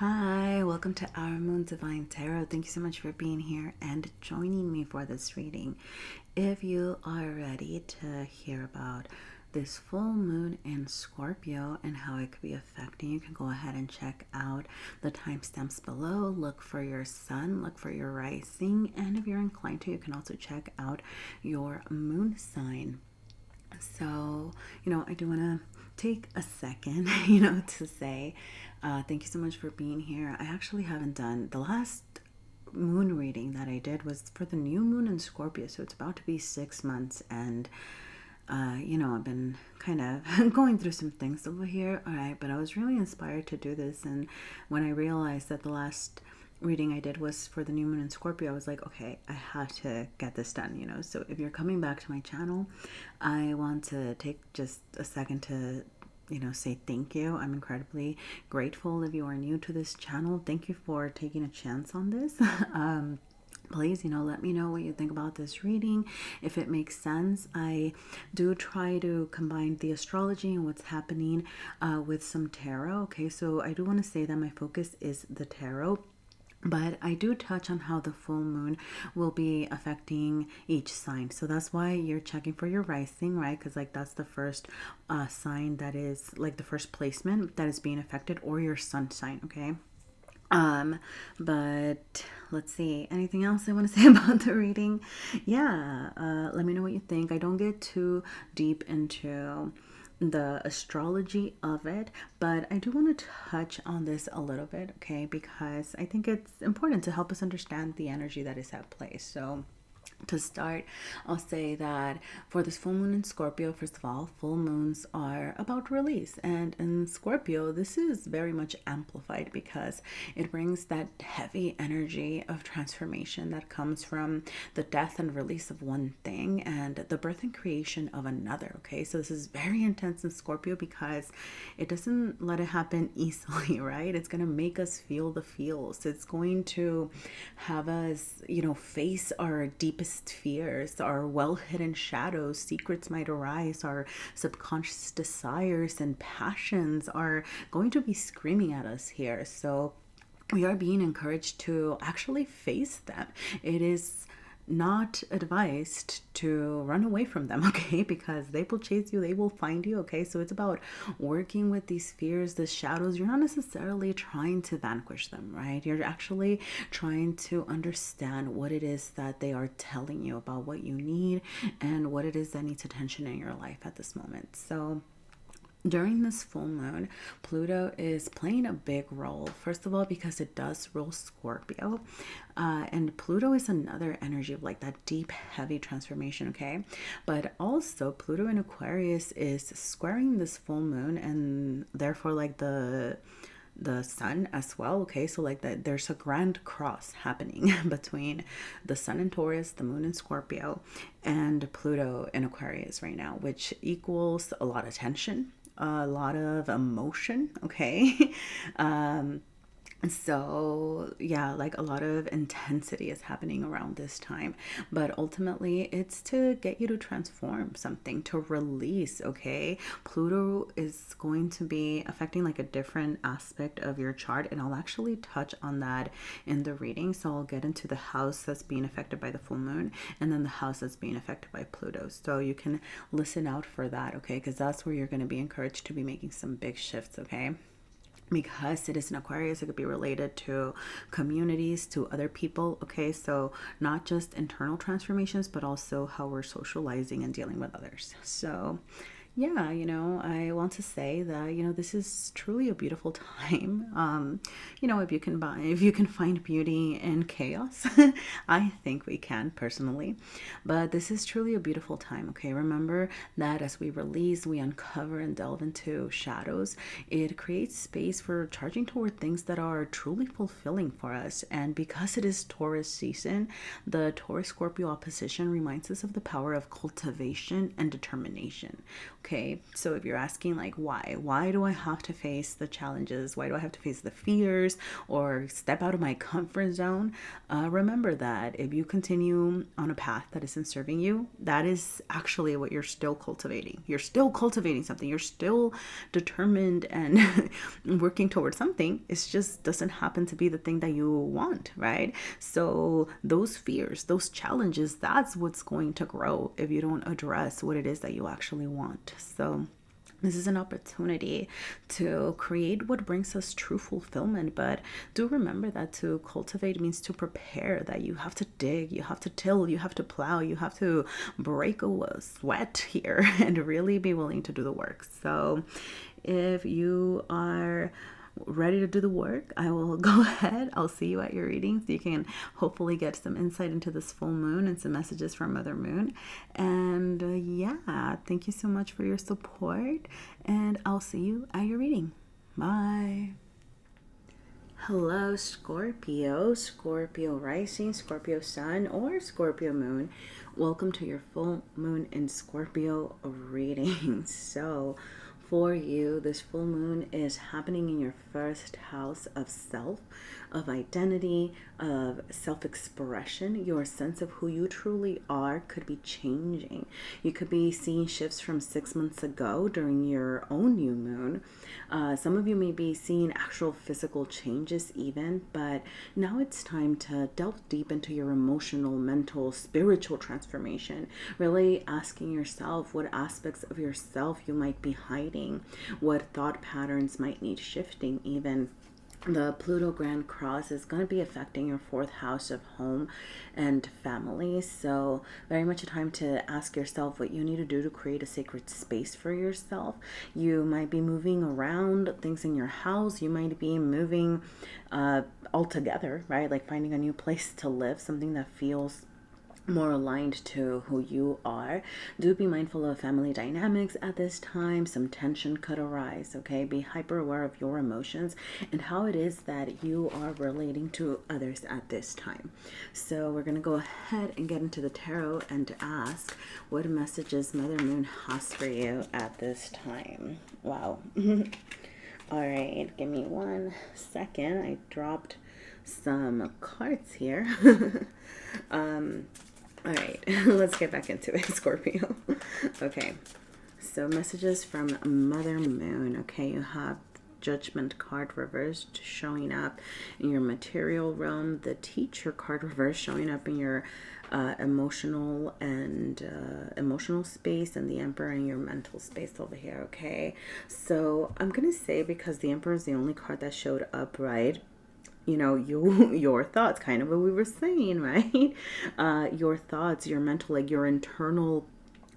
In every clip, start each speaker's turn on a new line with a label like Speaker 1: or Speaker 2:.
Speaker 1: Hi, welcome to Our Moon Divine Tarot. Thank you so much for being here and joining me for this reading. If you are ready to hear about this full moon in Scorpio and how it could be affecting, you can go ahead and check out the timestamps below. Look for your sun, look for your rising, and if you're inclined to, you can also check out your moon sign. So, I do want to take a second, to say thank you so much for being here. I actually haven't done the last moon reading that I did was for the new moon in Scorpio. So it's about to be 6 months. And, I've been kind of going through some things over here. All right. But I was really inspired to do this. And when I realized that the last reading I did was for the new moon in Scorpio, I was like, okay, I have to get this done. So if you're coming back to my channel, I want to take just a second to say thank you. I'm incredibly grateful. If you are new to this channel, thank you for taking a chance on this. Please, let me know what you think about this reading. If it makes sense, I do try to combine the astrology and what's happening with some tarot. Okay, so I do want to say that my focus is the tarot. But I do touch on how the full moon will be affecting each sign. So that's why you're checking for your rising, right? Because that's the first sign that is the first placement that is being affected, or your sun sign, okay? But let's see, anything else I want to say about the reading? Yeah, let me know what you think. I don't get too deep into the astrology of it, but I do want to touch on this a little bit, okay, because I think it's important to help us understand the energy that is at play. So to start, I'll say that for this full moon in Scorpio, first of all, full moons are about release. And in Scorpio, this is very much amplified because it brings that heavy energy of transformation that comes from the death and release of one thing and the birth and creation of another. Okay, so this is very intense in Scorpio because it doesn't let it happen easily, right? It's going to make us feel the feels. It's going to have us, face our deepest fears, our well-hidden shadows. Secrets might arise. Our subconscious desires and passions are going to be screaming at us here. So we are being encouraged to actually face them. It is not advised to run away from them, okay? Because they will chase you, they will find you, okay? So it's about working with these fears, the shadows. You're not necessarily trying to vanquish them, right? You're actually trying to understand what it is that they are telling you about what you need and what it is that needs attention in your life at this moment. So during this full moon, Pluto is playing a big role. First of all, because it does rule Scorpio. And Pluto is another energy of that deep, heavy transformation, okay? But also, Pluto in Aquarius is squaring this full moon and therefore the sun as well, okay? So there's a grand cross happening between the sun in Taurus, the moon in Scorpio, and Pluto in Aquarius right now, which equals a lot of tension, a lot of emotion, okay? So yeah, a lot of intensity is happening around this time, but ultimately it's to get you to transform something, to release, okay? Pluto is going to be affecting a different aspect of your chart, and I'll actually touch on that in the reading. So I'll get into the house that's being affected by the full moon and then the house that's being affected by Pluto. So you can listen out for that, okay? Because that's where you're going to be encouraged to be making some big shifts, okay? Because it is an Aquarius, it could be related to communities, to other people, okay? So not just internal transformations, but also how we're socializing and dealing with others. So yeah, I want to say that, this is truly a beautiful time. If you can find beauty in chaos, I think we can personally, but this is truly a beautiful time, okay? Remember that as we release, we uncover and delve into shadows, it creates space for charging toward things that are truly fulfilling for us. And because it is Taurus season, the Taurus Scorpio opposition reminds us of the power of cultivation and determination, Okay, so if you're asking like why do I have to face the challenges? Why do I have to face the fears or step out of my comfort zone? Remember that if you continue on a path that isn't serving you, that is actually what you're still cultivating. You're still cultivating something. You're still determined and working towards something. It just doesn't happen to be the thing that you want, right? So those fears, those challenges, that's what's going to grow if you don't address what it is that you actually want. So this is an opportunity to create what brings us true fulfillment. But do remember that to cultivate means to prepare, that you have to dig, you have to till, you have to plow, you have to break a sweat here and really be willing to do the work. So if you are ready to do the work, I will go ahead. I'll see you at your reading so you can hopefully get some insight into this full moon and some messages from Mother Moon. And yeah, thank you so much for your support, and I'll see you at your reading. Bye. Hello, Scorpio, Scorpio rising, Scorpio sun, or Scorpio moon. Welcome to your full moon in Scorpio reading. So for you, this full moon is happening in your first house of self, of identity, of self-expression. Your sense of who you truly are could be changing. You could be seeing shifts from 6 months ago during your own new moon. Some of you may be seeing actual physical changes even, but now it's time to delve deep into your emotional, mental, spiritual transformation. Really asking yourself what aspects of yourself you might be hiding, what thought patterns might need shifting even. The Pluto Grand Cross is going to be affecting your 4th house of home and family. So very much a time to ask yourself what you need to do to create a sacred space for yourself. You might be moving around things in your house. You might be moving altogether, right? Like finding a new place to live, something that feels more aligned to who you are. Do be mindful of family dynamics at this time. Some tension could arise, okay? Be hyper aware of your emotions and how it is that you are relating to others at this time. So we're going to go ahead and get into the tarot and ask what messages Mother Moon has for you at this time. Wow. All right, give me 1 second. I dropped some cards here. All right, let's get back into it, Scorpio. Okay, so messages from Mother Moon. Okay, you have Judgment card reversed showing up in your material realm, the Teacher card reversed showing up in your emotional space, and the Emperor in your mental space over here. Okay, so I'm gonna say, because the Emperor is the only card that showed up, right? You know, your thoughts, kind of what we were saying, right? Your thoughts, your mental, like your internal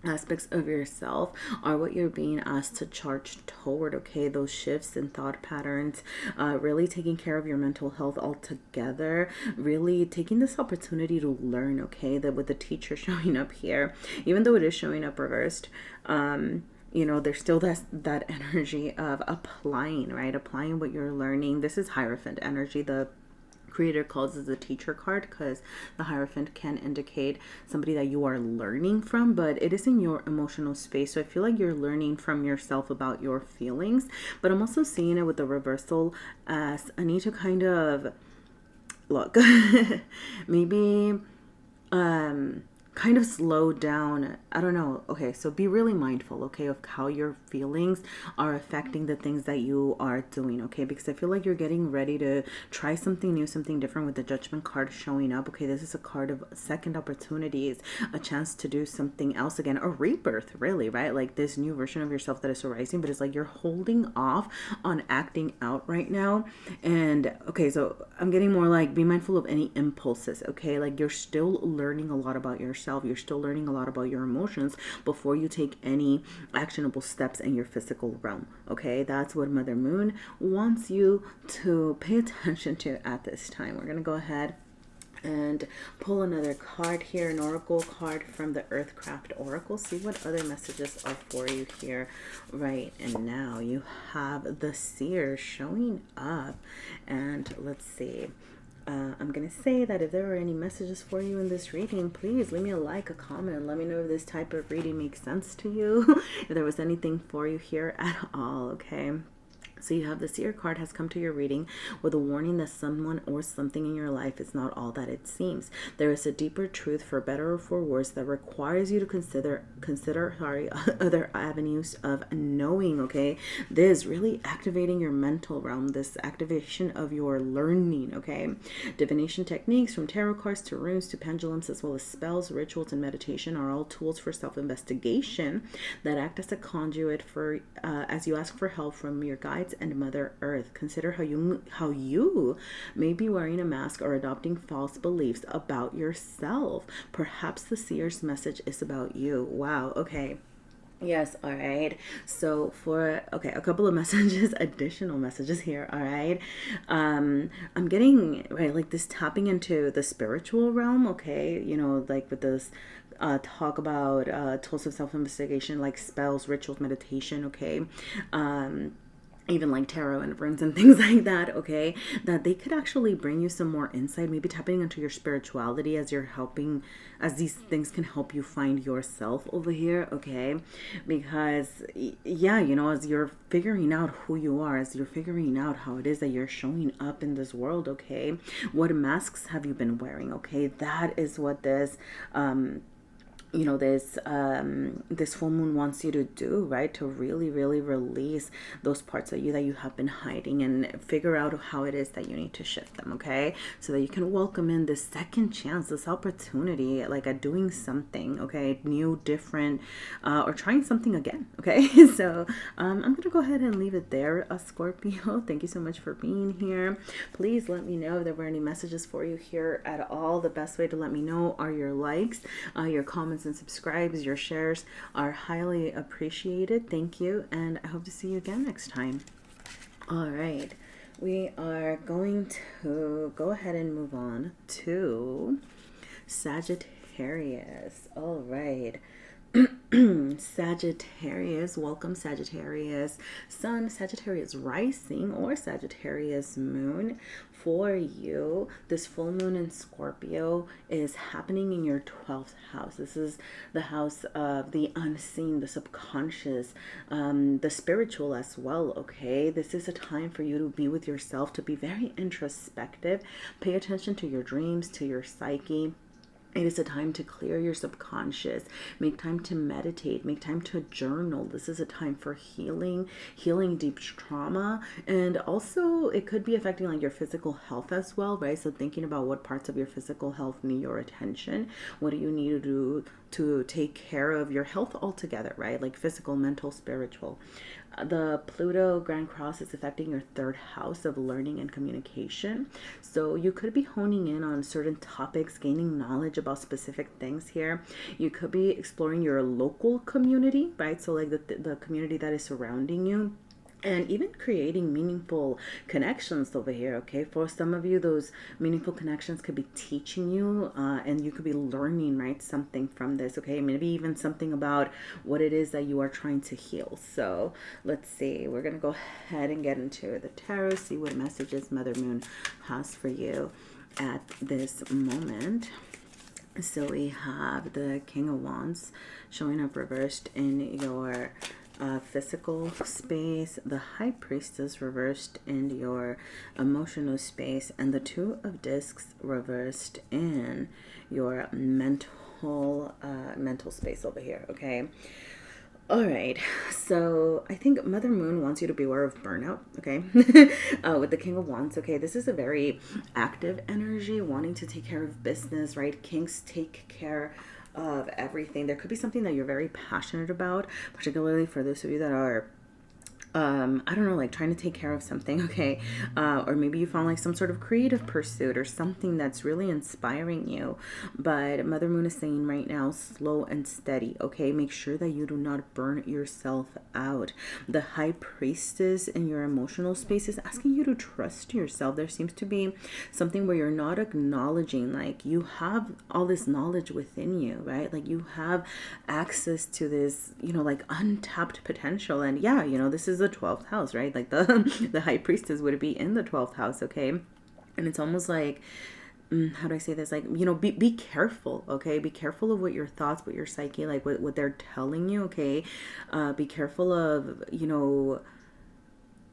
Speaker 1: aspects of yourself are what you're being asked to charge toward. Okay, those shifts and thought patterns, really taking care of your mental health altogether, really taking this opportunity to learn. Okay, that with the Teacher showing up here, even though it is showing up reversed, you know, there's still that energy of applying, right? Applying what you're learning. This is Hierophant energy. The Creator calls it the Teacher card because the Hierophant can indicate somebody that you are learning from, but it is in your emotional space. So I feel like you're learning from yourself about your feelings, but I'm also seeing it with the reversal as I need to kind of look, maybe, kind of slow down. I don't know. Okay, so be really mindful, okay, of how your feelings are affecting the things that you are doing, okay? Because I feel like you're getting ready to try something new, something different with the Judgment card showing up. Okay, this is a card of second opportunities, a chance to do something else again, a rebirth, really, right? Like this new version of yourself that is arising, but it's like you're holding off on acting out right now. And okay, so I'm getting more like, be mindful of any impulses, okay? Like you're still learning a lot about yourself. You're still learning a lot about your emotions before you take any actionable steps in your physical realm, okay? That's what Mother Moon wants you to pay attention to at this time. We're going to go ahead and pull another card here, an oracle card from the Earthcraft Oracle. See what other messages are for you here right and now. You have the Seer showing up, and let's see. I'm going to say that if there are any messages for you in this reading, please leave me a like, a comment. Let me know if this type of reading makes sense to you. If there was anything for you here at all, okay? So you have the Seer card has come to your reading with a warning that someone or something in your life is not all that it seems. There is a deeper truth, for better or for worse, that requires you to consider other avenues of knowing, okay? This really activating your mental realm, this activation of your learning, okay? Divination techniques, from tarot cards to runes to pendulums, as well as spells, rituals, and meditation, are all tools for self-investigation that act as a conduit for as you ask for help from your guides and Mother Earth. Consider how you may be wearing a mask or adopting false beliefs about yourself. Perhaps the seer's message is about you. Wow. Okay. Yes, all right. So a couple of messages, additional messages here, all right. I'm getting, right, like this tapping into the spiritual realm, okay, like with this talk about tools of self-investigation, like spells, rituals, meditation, okay. Even like tarot and runes and things like that, okay, that they could actually bring you some more insight, maybe tapping into your spirituality as these things can help you find yourself over here, okay? Because yeah, as you're figuring out who you are, as you're figuring out how it is that you're showing up in this world, okay, what masks have you been wearing, okay? That is what this this full moon wants you to do, right? To really, really release those parts of you that you have been hiding and figure out how it is that you need to shift them, okay? So that you can welcome in this second chance, this opportunity, like at doing something, okay? New, different, or trying something again, okay? So I'm going to go ahead and leave it there, Scorpio. Thank you so much for being here. Please let me know if there were any messages for you here at all. The best way to let me know are your likes, your comments, and subscribes. Your shares are highly appreciated. Thank you, and I hope to see you again next time. All right, we are going to go ahead and move on to Sagittarius. All right. Sagittarius, welcome Sagittarius Sun, Sagittarius Rising, or Sagittarius Moon. For you, this full moon in Scorpio is happening in your 12th house. This is the house of the unseen, the subconscious, the spiritual as well, okay? This is a time for you to be with yourself, to be very introspective. Pay attention to your dreams, to your psyche. It is a time to clear your subconscious, make time to meditate, make time to journal. This is a time for healing deep trauma. And also it could be affecting like your physical health as well, right? So thinking about what parts of your physical health need your attention. What do you need to do to take care of your health altogether, right? Like physical, mental, spiritual. The Pluto Grand Cross is affecting your 3rd house of learning and communication. So you could be honing in on certain topics, gaining knowledge about specific things here. You could be exploring your local community, right? So like the community that is surrounding you. And even creating meaningful connections over here, okay? For some of you, those meaningful connections could be teaching you, and you could be learning, right, something from this, okay? Maybe even something about what it is that you are trying to heal. So let's see. We're going to go ahead and get into the tarot, see what messages Mother Moon has for you at this moment. So we have the King of Wands showing up reversed in your physical space, the High Priestess reversed in your emotional space, and the Two of Discs reversed in your mental space over here, okay? All right, so I think Mother Moon wants you to be aware of burnout, okay? With the King of Wands, okay? This is a very active energy, wanting to take care of business, right? Kings take care of everything. There could be something that you're very passionate about, particularly for those of you that are I don't know, like trying to take care of something, okay? Or maybe you found like some sort of creative pursuit or something that's really inspiring you. But Mother Moon is saying right now, slow and steady, okay? Make sure that you do not burn yourself out. The High Priestess in your emotional space is asking you to trust yourself. There seems to be something where you're not acknowledging, like you have all this knowledge within you, right? Like you have access to this, like untapped potential. And yeah, this is the 12th house, right? Like the High Priestess would be in the 12th house, okay? And it's almost like, how do I say this? Like, you know, be careful, okay? Be careful of what your thoughts, what your psyche, like what they're telling you, okay? Be careful of,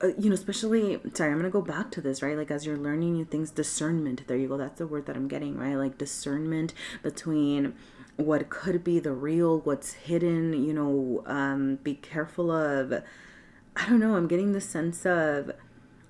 Speaker 1: especially, sorry, I'm going to go back to this, right? Like, as you're learning new things, discernment, there you go. That's the word that I'm getting, right? Like, discernment between what could be the real, what's hidden, be careful of, I don't know, I'm getting the sense of,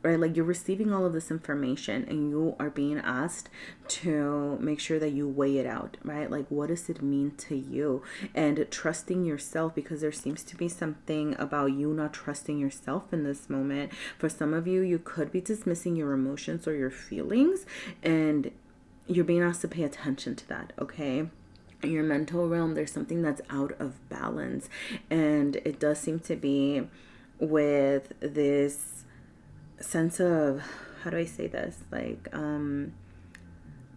Speaker 1: right, like you're receiving all of this information and you are being asked to make sure that you weigh it out, right? Like, what does it mean to you? And trusting yourself, because there seems to be something about you not trusting yourself in this moment. For some of you, you could be dismissing your emotions or your feelings, and you're being asked to pay attention to that, okay? In your mental realm, there's something that's out of balance, and it does seem to be with this sense of, how do I say this? Like,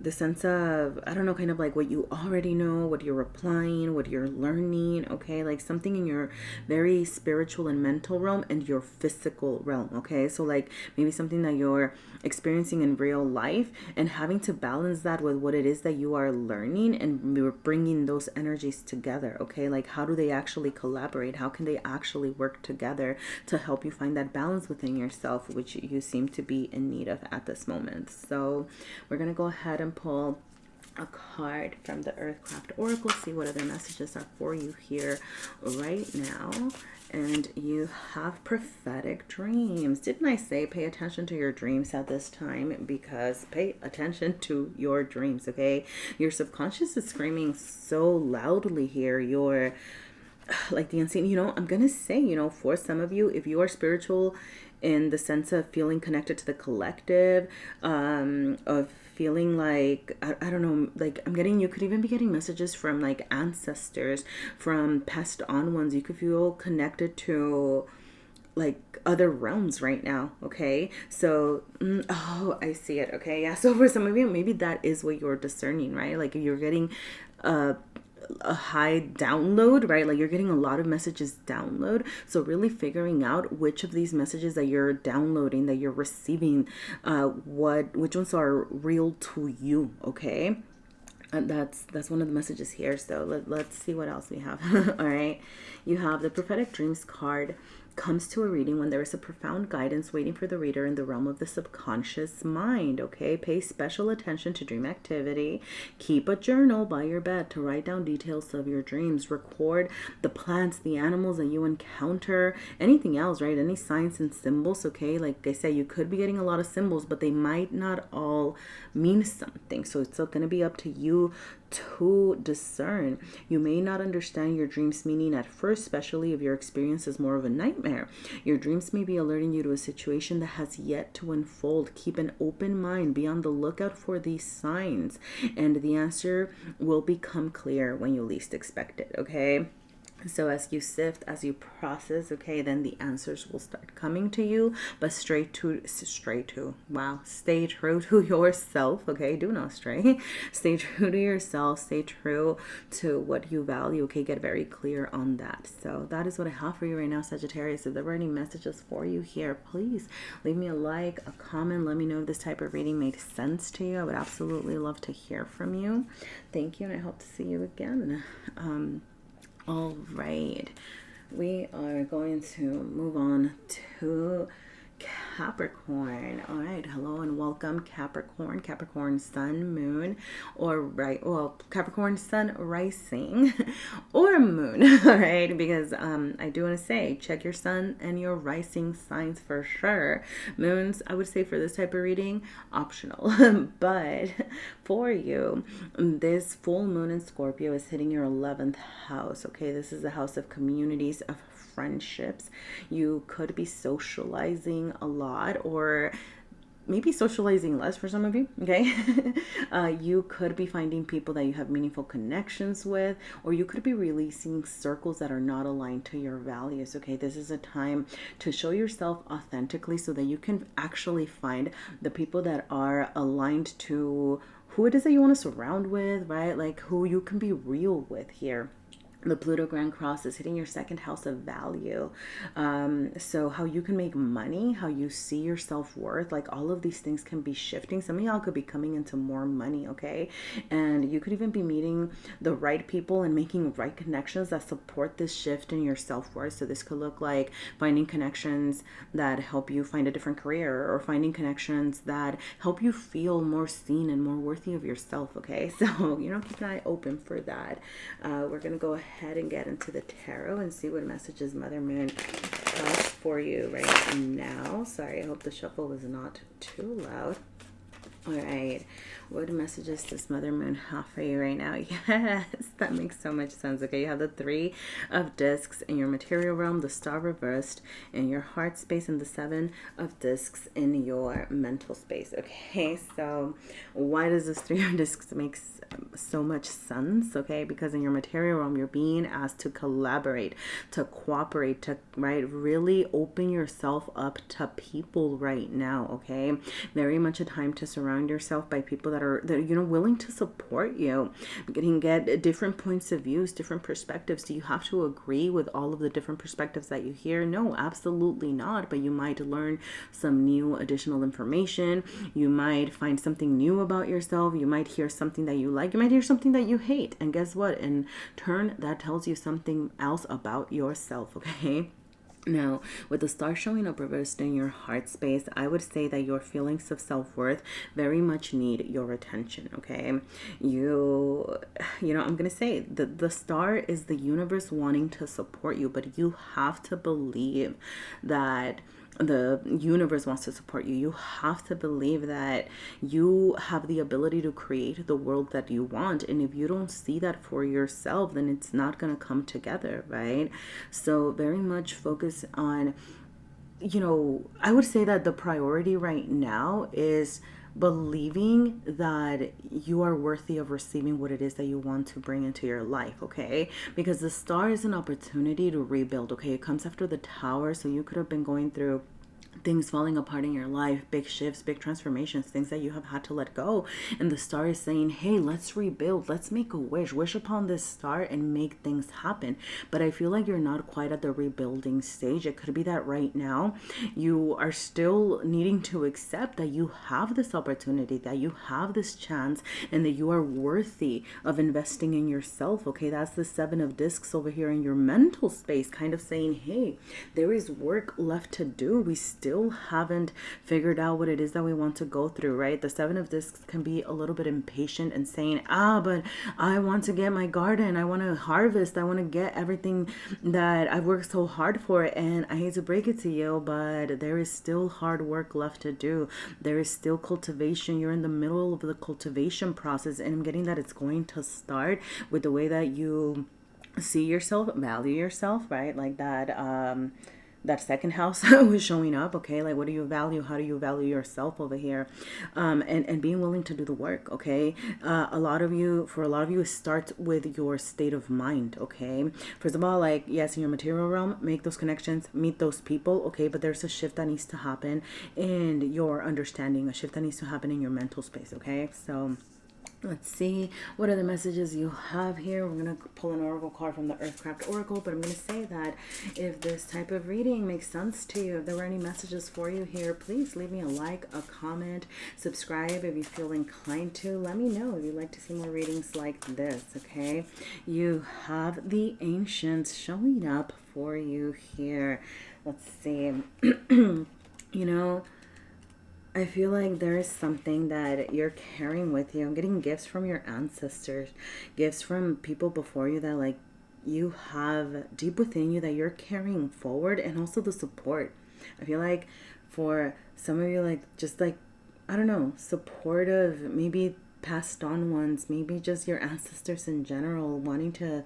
Speaker 1: the sense of, I don't know, kind of like what you already know, what you're applying, what you're learning, okay? Like something in your very spiritual and mental realm and your physical realm, okay? So like maybe something that you're experiencing in real life and having to balance that with what it is that you are learning, and we're bringing those energies together, okay? Like, how do they actually collaborate? How can they actually work together to help you find that balance within yourself, which you seem to be in need of at this moment? So we're going to go ahead and pull a card from the Earthcraft Oracle, see what other messages are for you here right now. And you have prophetic dreams. Didn't I say pay attention to your dreams at this time? Because pay attention to your dreams, okay? Your subconscious is screaming so loudly here. Your, like the unseen, I'm gonna say, for some of you, if you are spiritual in the sense of feeling connected to the collective, of feeling like, I don't know, like you could even be getting messages from like ancestors, from passed on ones. You could feel connected to like other realms right now, okay? So, I see it, okay? Yeah, so for some of you, maybe that is what you're discerning, right? Like you're getting a high download, right? Like you're getting a lot of messages download. So really figuring out which of these messages that you're downloading, that you're receiving, which ones are real to you, okay? That's one of the messages here. So let's see what else we have. All right. You have the prophetic dreams card. Comes to a reading when there is a profound guidance waiting for the reader in the realm of the subconscious mind, okay? Pay special attention to dream activity. Keep a journal by your bed to write down details of your dreams. Record the plants, the animals that you encounter, anything else, right? Any signs and symbols, okay? Like I said, you could be getting a lot of symbols, but they might not all mean something. So it's going to be up to you to discern. You may not understand your dream's meaning at first, especially if your experience is more of a nightmare. Your dreams may be alerting you to a situation that has yet to unfold. Keep an open mind. Be on the lookout for these signs, and the answer will become clear when you least expect it, okay? So as you sift, as you process, okay, then the answers will start coming to you, but stay true to yourself, okay? Do not stray. Stay true to yourself. Stay true to what you value, okay? Get very clear on that. So that is what I have for you right now, Sagittarius. If there were any messages for you here, please leave me a like, a comment. Let me know if this type of reading made sense to you. I would absolutely love to hear from you. Thank you, and I hope to see you again. All right, we are going to move on to Capricorn. All right, hello and welcome, Capricorn. Capricorn sun, moon, Capricorn sun rising or moon. All right, because I do want to say check your sun and your rising signs for sure. Moons, I would say for this type of reading, optional. But for you, this full moon in Scorpio is hitting your 11th house. Okay, this is the house of communities, of friendships. You could be socializing a lot, or maybe socializing less for some of you, okay? You could be finding people that you have meaningful connections with, or you could be releasing circles that are not aligned to your values, okay? This is a time to show yourself authentically so that you can actually find the people that are aligned to who it is that you want to surround with, right? Like who you can be real with here. The Pluto Grand Cross is hitting your second house of value. So how you can make money, how you see your self-worth, like all of these things can be shifting. Some of y'all could be coming into more money, okay? And you could even be meeting the right people and making right connections that support this shift in your self-worth. So this could look like finding connections that help you find a different career, or finding connections that help you feel more seen and more worthy of yourself, okay? So, keep an eye open for that. We're going to go ahead and get into the tarot and see what messages Mother Moon has for you right now. Sorry, I hope the shuffle was not too loud. All right, what messages does Mother Moon have for you right now? Yes, that makes so much sense. Okay, you have the Three of Discs in your material realm, the Star reversed in your heart space, and the Seven of Discs in your mental space. Okay, so why does this Three of Discs make so much sense? Okay, because in your material realm, you're being asked to collaborate, to cooperate, to really open yourself up to people right now. Okay, very much a time to surround yourself by people that are willing to support you, get different points of views, different perspectives. Do you have to agree with all of the different perspectives that you hear? No, absolutely not. But you might learn some new additional information. You might find something new about yourself. You might hear something that you like. You might hear something that you hate. And guess what? In turn, that tells you something else about yourself. Okay. Now, with the Star showing up reversed in your heart space, I would say that your feelings of self-worth very much need your attention, okay? I'm going to say that the Star is the universe wanting to support you, but you have to believe that the universe wants to support you. You have to believe that you have the ability to create the world that you want. And if you don't see that for yourself, then it's not going to come together, right? So very much focus on, I would say that the priority right now is believing that you are worthy of receiving what it is that you want to bring into your life, okay? Because the Star is an opportunity to rebuild, okay? It comes after the Tower, so you could have been going through things falling apart in your life, big shifts, big transformations, things that you have had to let go. And the Star is saying, hey, let's rebuild. Let's make a wish upon this star and make things happen. But I feel like you're not quite at the rebuilding stage. It could be that right now you are still needing to accept that you have this opportunity, that you have this chance, and that you are worthy of investing in yourself. Okay, that's the Seven of Discs over here in your mental space, kind of saying, hey, there is work left to do. We still haven't figured out what it is that we want to go through, right? The Seven of Discs can be a little bit impatient and saying, but I want to get my garden, I want to harvest, I want to get everything that I've worked so hard for. And I hate to break it to you, but there is still hard work left to do. There is still cultivation. You're in the middle of the cultivation process, and I'm getting that it's going to start with the way that you see yourself, value yourself, right? Like that second house was showing up, okay? Like, what do you value? How do you value yourself over here? And being willing to do the work, okay? For a lot of you, it starts with your state of mind, okay? First of all, like, yes, in your material realm, make those connections, meet those people, okay? But there's a shift that needs to happen in your understanding, a shift that needs to happen in your mental space, okay? So let's see what other messages you have here. We're going to pull an oracle card from the Earthcraft Oracle, but I'm going to say that if this type of reading makes sense to you, if there were any messages for you here, please leave me a like, a comment, subscribe if you feel inclined to. Let me know if you'd like to see more readings like this, okay? You have the Ancients showing up for you here. Let's see. I feel like there is something that you're carrying with you. I'm getting gifts from your ancestors, gifts from people before you that like you have deep within you that you're carrying forward, and also the support. I feel like for some of you, like just like, I don't know, supportive, maybe passed on ones, maybe just your ancestors in general wanting to,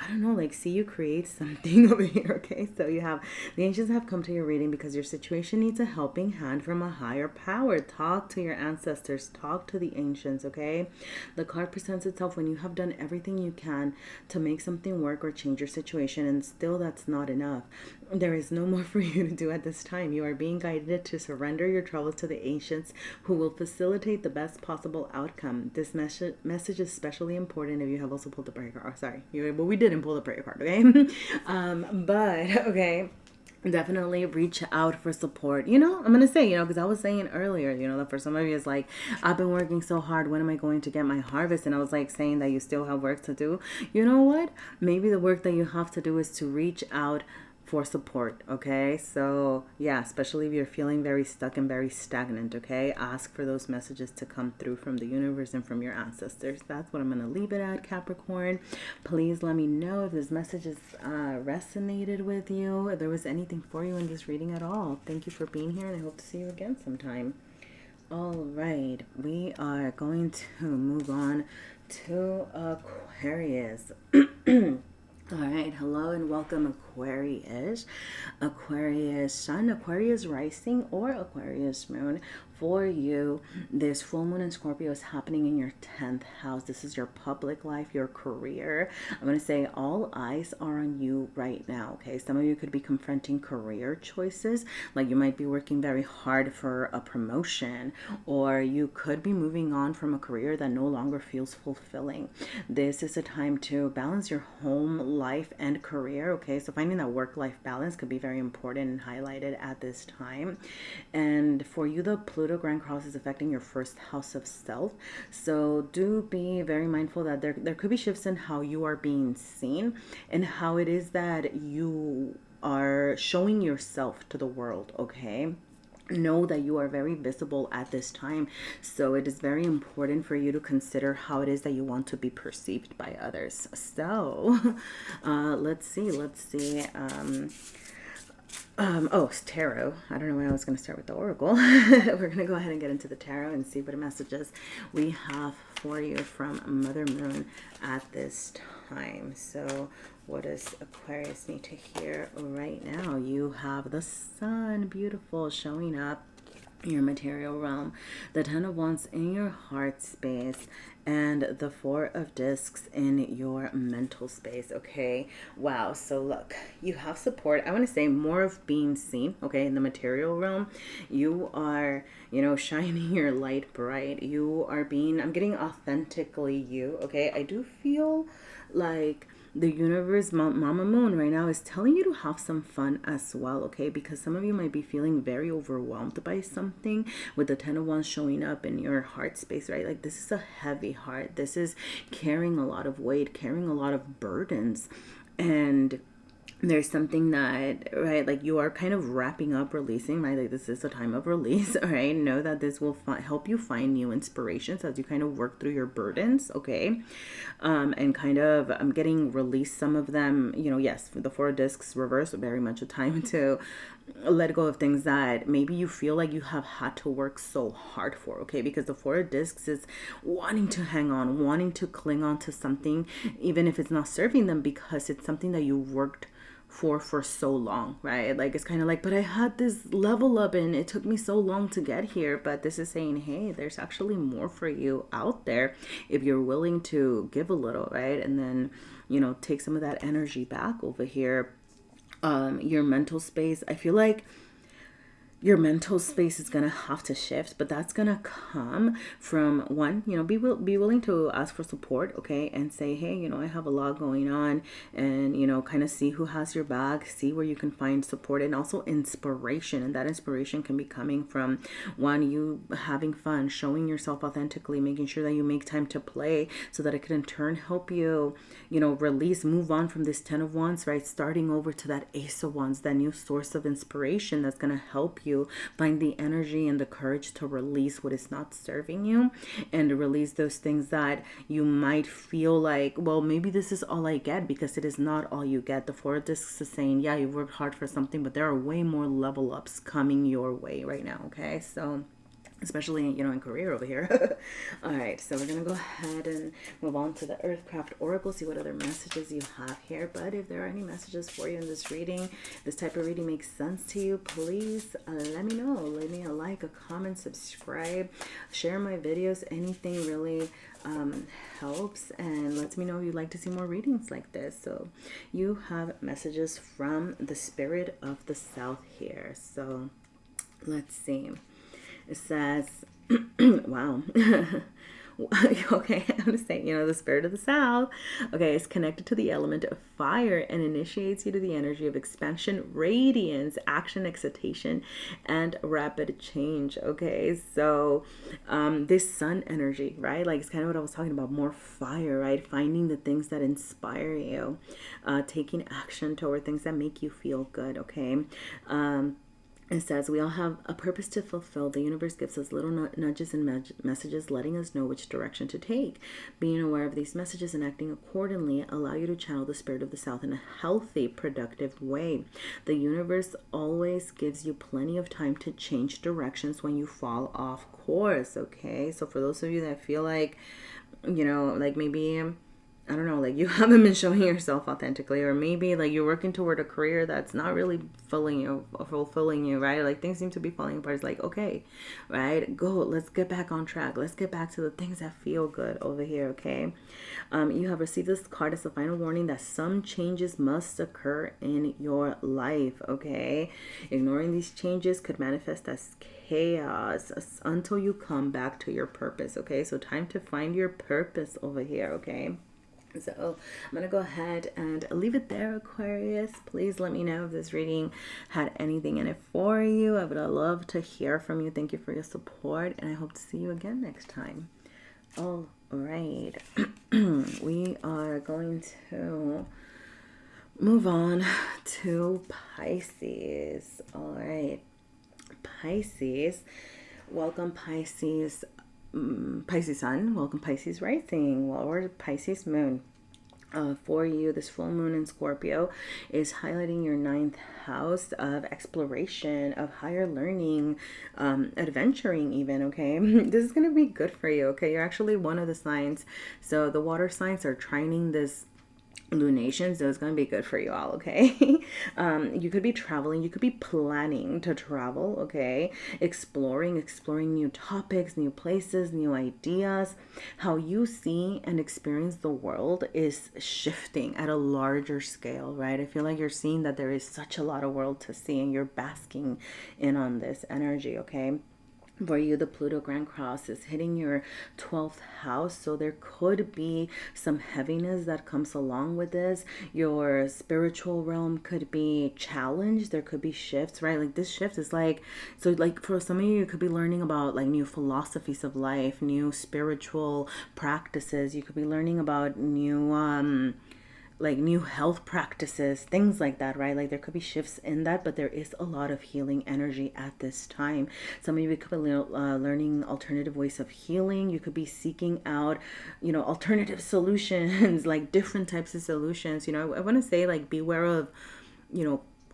Speaker 1: I don't know, like see you create something over here, okay? So you have, the Ancients have come to your reading because your situation needs a helping hand from a higher power. Talk to your ancestors, talk to the Ancients, okay? The card presents itself when you have done everything you can to make something work or change your situation, and still that's not enough. There is no more for you to do at this time. You are being guided to surrender your troubles to the Ancients, who will facilitate the best possible outcome. This message is especially important if you have also pulled the breaker. Oh, sorry. But we didn't pull the prayer card, okay? But okay, definitely reach out for support. I'm gonna say, because I was saying earlier, that for some of you it's like, I've been working so hard, when am I going to get my harvest? And I was like saying that you still have work to do. You know what? Maybe the work that you have to do is to reach out for support. Okay, so yeah, especially if you're feeling very stuck and very stagnant, okay, ask for those messages to come through from the universe and from your ancestors. That's what I'm gonna leave it at, Capricorn. Please let me know if this message has resonated with you, if there was anything for you in this reading at all. Thank you for being here, and I hope to see you again sometime. All right, we are going to move on to Aquarius. All right, hello and welcome, Aquarius. Aquarius Sun, Aquarius Rising, or Aquarius Moon. For you, this full moon in Scorpio is happening in your 10th house. This is your public life, your career. I'm going to say all eyes are on you right now, okay? Some of you could be confronting career choices, like you might be working very hard for a promotion, or you could be moving on from a career that no longer feels fulfilling. This is a time to balance your home life and career, okay? So finding that work-life balance could be very important and highlighted at this time. And for you, the Pluto Grand Cross is affecting your first house of self. So do be very mindful that there could be shifts in how you are being seen and how it is that you are showing yourself to the world, okay? Know that you are very visible at this time, so it is very important for you to consider how it is that you want to be perceived by others. So let's see oh, it's tarot. I don't know why I was going to start with the oracle. We're going to go ahead and get into the tarot and see what messages we have for you from Mother Moon at this time. So what does Aquarius need to hear right now? You have the Sun, beautiful, showing up your material realm, the 10 of Wands in your heart space, and the 4 of Discs in your mental space. Okay, wow. So look, you have support. I want to say more of being seen, okay, in the material realm. You are, shining your light bright. You are being, I'm getting authentically you, okay? I do feel like the universe, Mama Moon right now, is telling you to have some fun as well, okay? Because some of you might be feeling very overwhelmed by something with the 10 of Wands showing up in your heart space, right? Like this is a heavy heart. This is carrying a lot of weight, carrying a lot of burdens. And there's something that, right, like you are kind of wrapping up, releasing, right? Like this is a time of release, all right? Know that this will help you find new inspirations as you kind of work through your burdens, okay? And kind of, I'm getting release some of them, yes, the 4 of Discs reverse, very much a time to let go of things that maybe you feel like you have had to work so hard for, okay? Because the 4 of Discs is wanting to hang on, wanting to cling on to something, even if it's not serving them, because it's something that you worked for so long, right? Like it's kind of like, but I had this level up and it took me so long to get here. But this is saying, hey, there's actually more for you out there if you're willing to give a little, right? And then take some of that energy back over here. Your mental space, I feel like your mental space is going to have to shift, but that's going to come from one, be willing to ask for support, okay? And say, hey, I have a lot going on, and, kind of see who has your back, see where you can find support, and also inspiration. And that inspiration can be coming from one, you having fun, showing yourself authentically, making sure that you make time to play so that it can in turn help you, release, move on from this 10 of Wands, right? Starting over to that Ace of Wands, that new source of inspiration that's going to help you find the energy and the courage to release what is not serving you, and to release those things that you might feel like, well, maybe this is all I get, because it is not all you get. The 4 of Discs is saying, yeah, you worked hard for something, but there are way more level ups coming your way right now, okay? So especially, in career over here. All right, so we're going to go ahead and move on to the Earthcraft Oracle, see what other messages you have here. But if there are any messages for you in this reading, this type of reading makes sense to you, please let me know. Leave me a like, a comment, subscribe, share my videos. Anything really helps, and lets me know if you'd like to see more readings like this. So you have messages from the Spirit of the South here. So let's see. It says, wow. Okay, I'm gonna say, the spirit of the south, okay, is connected to the element of fire and initiates you to the energy of expansion, radiance, action, excitation, and rapid change. Okay, so this sun energy, right? Like, it's kind of what I was talking about, more fire, right? Finding the things that inspire you, taking action toward things that make you feel good. Okay. It says we all have a purpose to fulfill. The universe gives us little nudges and messages letting us know which direction to take. Being aware of these messages and acting accordingly allow you to channel the spirit of the south in a healthy, productive way. The universe always gives you plenty of time to change directions when you fall off course, okay? So for those of you that feel like, like maybe I don't know, like you haven't been showing yourself authentically, or maybe like you're working toward a career that's not really fulfilling you, right? Like things seem to be falling apart. It's like, okay, right, go, let's get back on track. Let's get back to the things that feel good over here, okay? You have received this card as a final warning that some changes must occur in your life, okay? Ignoring these changes could manifest as chaos until you come back to your purpose, okay? So time to find your purpose over here, okay? So I'm going to go ahead and leave it there, Aquarius. Please let me know if this reading had anything in it for you. I would love to hear from you. Thank you for your support, and I hope to see you again next time. All right. We are going to move on to Pisces. All right. Pisces. Welcome, Pisces. Pisces sun, welcome Pisces rising, or Pisces moon. For you, this full moon in Scorpio is highlighting your 9th house of exploration, of higher learning, adventuring even, okay? This is going to be good for you, okay? You're actually one of the signs. So the water signs are trining this lunation, so it's going to be good for you all, okay? You could be traveling, you could be planning to travel, okay? Exploring new topics, new places, new ideas. How you see and experience the world is shifting at a larger scale, right? I feel like you're seeing that there is such a lot of world to see, and you're basking in on this energy, okay? For you, the Pluto Grand Cross is hitting your 12th house, so there could be some heaviness that comes along with this. Your spiritual realm could be challenged. There could be shifts, right? Like this shift is like, so like for some of you, you could be learning about like new philosophies of life, new spiritual practices. You could be learning about new like new health practices, things like that, right? Like there could be shifts in that, but there is a lot of healing energy at this time. Some of you could be learning alternative ways of healing. You could be seeking out, alternative solutions, like different types of solutions. I want to say like beware of,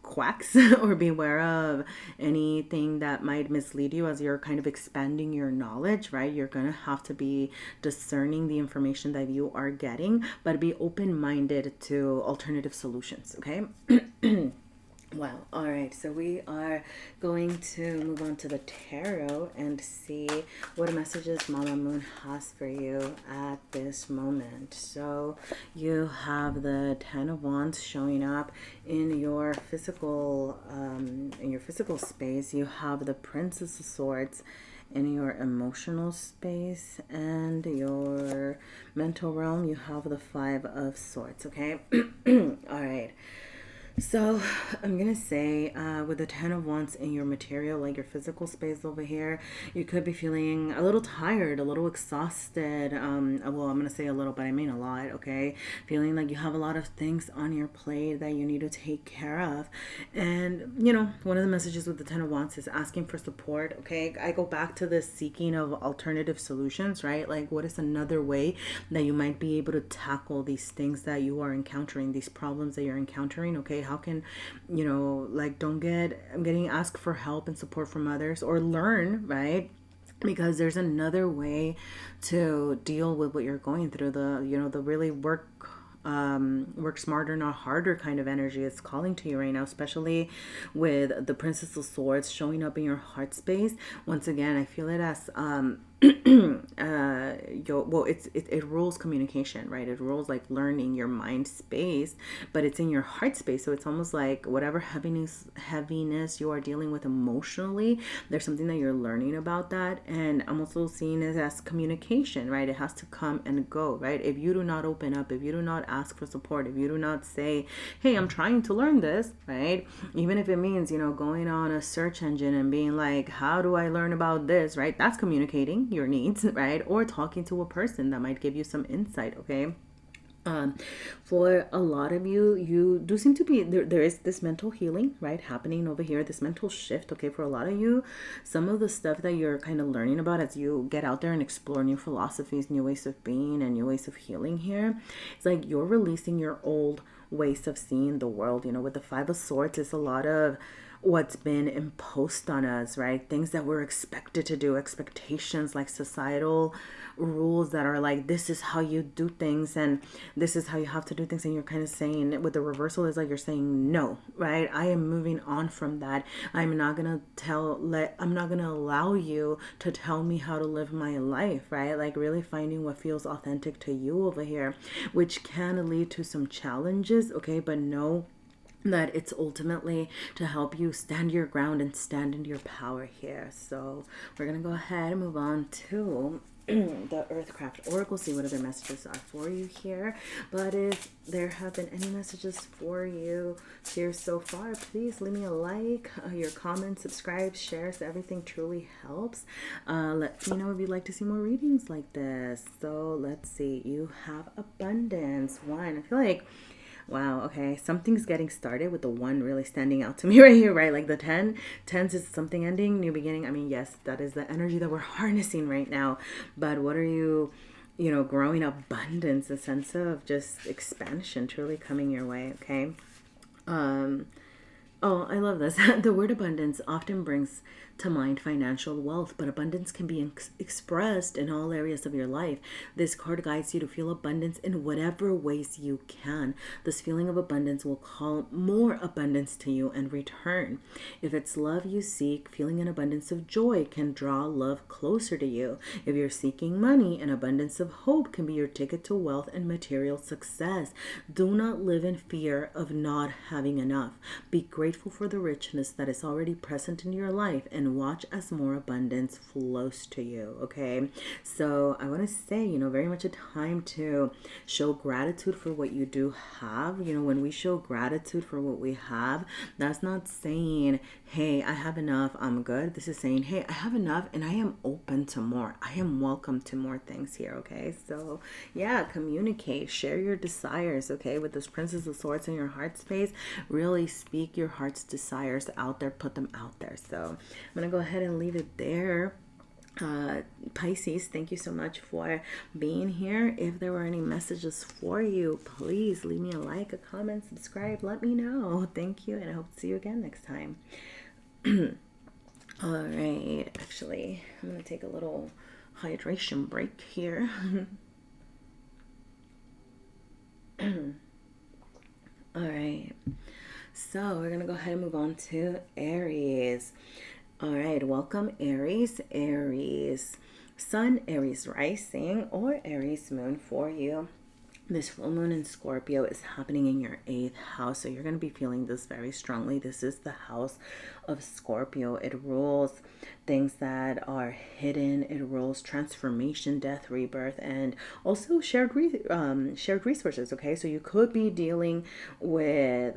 Speaker 1: quacks or beware of anything that might mislead you as you're kind of expanding your knowledge, right? You're going to have to be discerning the information that you are getting, but be open-minded to alternative solutions, okay? Wow. All right. So we are going to move on to the tarot and see what messages Mama Moon has for you at this moment. So you have the Ten of Wands showing up in your physical space. You have the Princess of Swords in your emotional space, and your mental realm. You have the Five of Swords. Okay. All right. So I'm going to say with the Ten of Wands in your material, like your physical space over here, you could be feeling a little tired, a little exhausted. Well, I'm going to say a little, but I mean a lot, okay? Feeling like you have a lot of things on your plate that you need to take care of. And, one of the messages with the Ten of Wands is asking for support, okay? I go back to this seeking of alternative solutions, right? Like what is another way that you might be able to tackle these things that you are encountering, these problems that you're encountering, okay? How can, I'm getting asked for help and support from others, or learn, right? Because there's another way to deal with what you're going through. The really work smarter, not harder kind of energy is calling to you right now, especially with the Princess of Swords showing up in your heart space. Once again, I feel it as it rules communication, right? It rules like learning your mind space, but it's in your heart space. So it's almost like whatever heaviness you are dealing with emotionally, there's something that you're learning about that. And I'm also seeing it as communication, right? It has to come and go, right? If you do not open up, if you do not ask for support, if you do not say, hey, I'm trying to learn this, right? Even if it means, going on a search engine and being like, how do I learn about this, right? That's communicating your needs, right? Or talking to a person that might give you some insight, okay? For a lot of you, you do seem to be there is this mental healing, right, happening over here, this mental shift. Okay, for a lot of you, some of the stuff that you're kind of learning about as you get out there and explore new philosophies, new ways of being, and new ways of healing here, it's like you're releasing your old ways of seeing the world. With the Five of Swords, it's a lot of what's been imposed on us, right? Things that we're expected to do, expectations, like societal rules that are like, this is how you do things and this is how you have to do things. And you're kind of saying, with the reversal, is like you're saying no, right? I am moving on from that. I'm not gonna allow you to tell me how to live my life, right? Like really finding what feels authentic to you over here, which can lead to some challenges, okay? But know that it's ultimately to help you stand your ground and stand into your power here. So we're going to go ahead and move on to the Earthcraft Oracle, see what other messages are for you here. But if there have been any messages for you here so far, please leave me a like, your comments, subscribe, shares. Everything truly helps. Let me know if you'd like to see more readings like this. So let's see. You have abundance. One, I feel like, wow, okay, something's getting started with the one really standing out to me right here, right? Like the 10. Tens is something ending, new beginning. I mean, yes, that is the energy that we're harnessing right now. But what are you, growing abundance, a sense of just expansion truly coming your way, okay? Oh, I love this. The word abundance often brings to mind financial wealth, but abundance can be expressed in all areas of your life. This card guides you to feel abundance in whatever ways you can. This feeling of abundance will call more abundance to you and return. If it's love you seek, feeling an abundance of joy can draw love closer to you. If you're seeking money, an abundance of hope can be your ticket to wealth and material success. Do not live in fear of not having enough. Be grateful for the richness that is already present in your life and watch as more abundance flows to you, okay? So I want to say, very much a time to show gratitude for what you do have. When we show gratitude for what we have, that's not saying, hey, I have enough, I'm good. This is saying, hey, I have enough and I am open to more. I am welcome to more things here, okay? So yeah, communicate, share your desires, okay? With this Princess of Swords in your heart space, really speak your heart's desires out there, put them out there. So I'm going to go ahead and leave it there. Pisces, thank you so much for being here. If there were any messages for you, please leave me a like, a comment, subscribe, let me know. Thank you, and I hope to see you again next time. All right, actually, I'm going to take a little hydration break here. All right, so we're going to go ahead and move on to Aries. All right, welcome Aries. Aries Sun, Aries Rising, or Aries Moon for you. This full moon in Scorpio is happening in your 8th house, so you're going to be feeling this very strongly. This is the house of Scorpio. It rules things that are hidden. It rules transformation, death, rebirth, and also shared resources. Okay, so you could be dealing with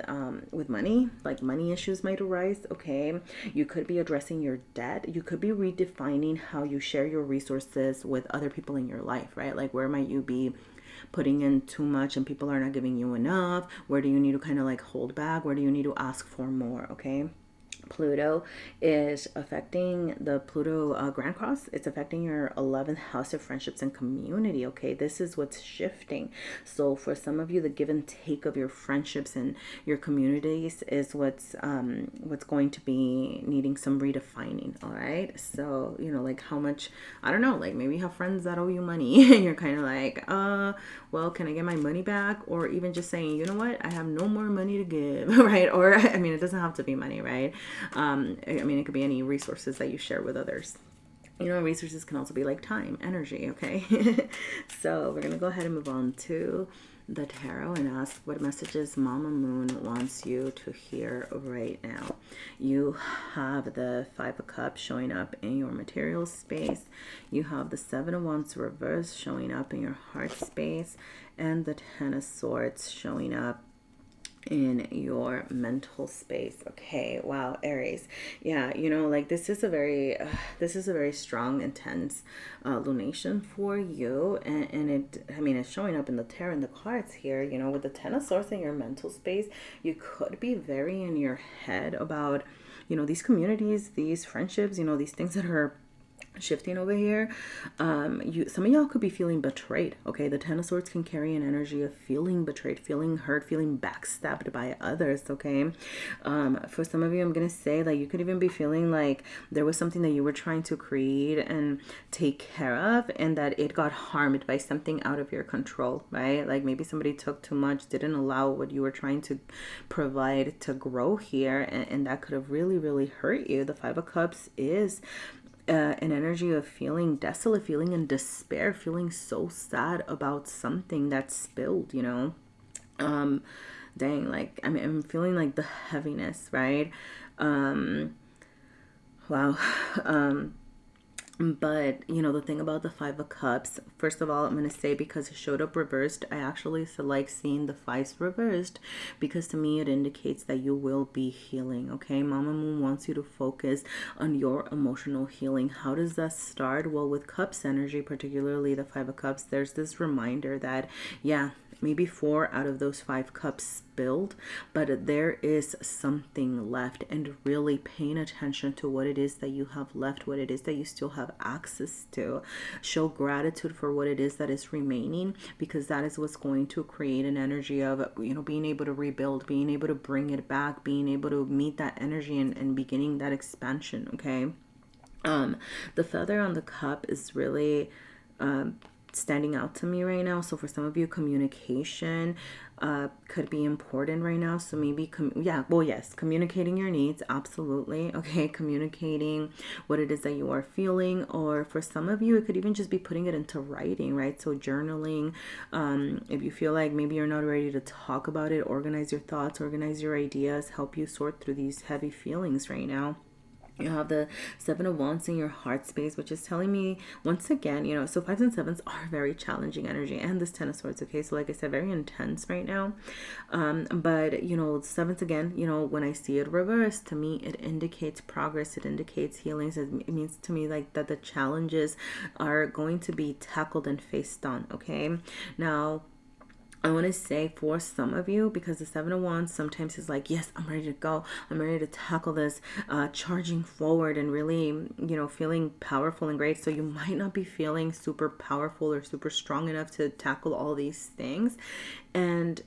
Speaker 1: money, like money issues might arise. Okay, you could be addressing your debt. You could be redefining how you share your resources with other people in your life, right? Like where might you be putting in too much and people are not giving you enough? Where do you need to kind of like hold back? Where do you need to ask for more? Okay. Pluto is affecting the Pluto Grand Cross. It's affecting your 11th house of friendships and community. Okay, this is what's shifting. So for some of you, the give and take of your friendships and your communities is what's going to be needing some redefining. All right, so like how much, I don't know, like maybe you have friends that owe you money and you're kind of like, well, can I get my money back? Or even just saying, you know what, I have no more money to give, right? Or it doesn't have to be money, right? It could be any resources that you share with others. You know, resources can also be like time, energy, okay? So we're going to go ahead and move on to the tarot and ask what messages Mama Moon wants you to hear right now. You have the Five of Cups showing up in your material space. You have the Seven of Wands reverse showing up in your heart space. And the Ten of Swords showing up in your mental space. Okay, wow, Aries. Yeah, you know, like this is a very strong, intense lunation for you, and it, I mean, it's showing up in the tarot and the cards here. You know, with the Ten of Swords in your mental space, you could be very in your head about, you know, these communities, these friendships, you know, these things that are shifting over here. Some of y'all could be feeling betrayed. Okay, the Ten of Swords can carry an energy of feeling betrayed, feeling hurt, feeling backstabbed by others. Okay, for some of you, I'm gonna say that you could even be feeling like there was something that you were trying to create and take care of, and that it got harmed by something out of your control, right? Like maybe somebody took too much, didn't allow what you were trying to provide to grow here, and that could have really, really hurt you. The Five of Cups is an energy of feeling desolate, feeling in despair, feeling so sad about something that's spilled, you know. Dang, like I'm feeling like the heaviness, right? Wow. But, you know, the thing about the Five of Cups, first of all, I'm going to say because it showed up reversed, I actually like seeing the fives reversed because to me it indicates that you will be healing, okay? Mama Moon wants you to focus on your emotional healing. How does that start? Well, with Cups energy, particularly the Five of Cups, there's this reminder that, yeah, maybe 4 out of those 5 cups spilled, but there is something left, and really paying attention to what it is that you have left, what it is that you still have access to. Show gratitude for what it is that is remaining, because that is what's going to create an energy of, you know, being able to rebuild, being able to bring it back, being able to meet that energy and beginning that expansion, okay? The feather on the cup is really standing out to me right now. So for some of you, communication could be important right now. So maybe yes, communicating your needs, absolutely, okay. Communicating what it is that you are feeling, or for some of you it could even just be putting it into writing, right? So journaling. If you feel like maybe you're not ready to talk about it, organize your thoughts, organize your ideas, help you sort through these heavy feelings right now. You have the Seven of Wands in your heart space, which is telling me once again, you know, so 5s and 7s are very challenging energy, and this Ten of Swords, okay? So like I said, very intense right now. But you know, 7s again, you know, when I see it reversed, to me it indicates progress, it indicates healings. It means to me like that the challenges are going to be tackled and faced on, okay? Now I want to say for some of you, because the Seven of Wands sometimes is like, yes, I'm ready to go. I'm ready to tackle this, charging forward and really, you know, feeling powerful and great. So you might not be feeling super powerful or super strong enough to tackle all these things. And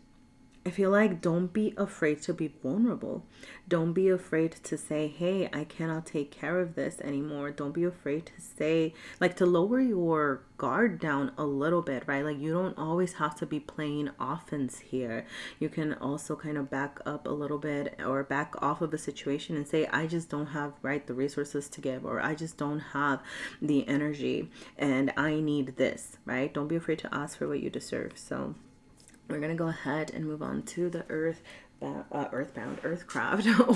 Speaker 1: I feel like don't be afraid to be vulnerable. Don't be afraid to say, hey, I cannot take care of this anymore. Don't be afraid to say, like, to lower your guard down a little bit, right? Like, you don't always have to be playing offense here. You can also kind of back up a little bit or back off of a situation and say, I just don't have, right, the resources to give, or I just don't have the energy and I need this, right? Don't be afraid to ask for what you deserve. So we're going to go ahead and move on to the Earthcraft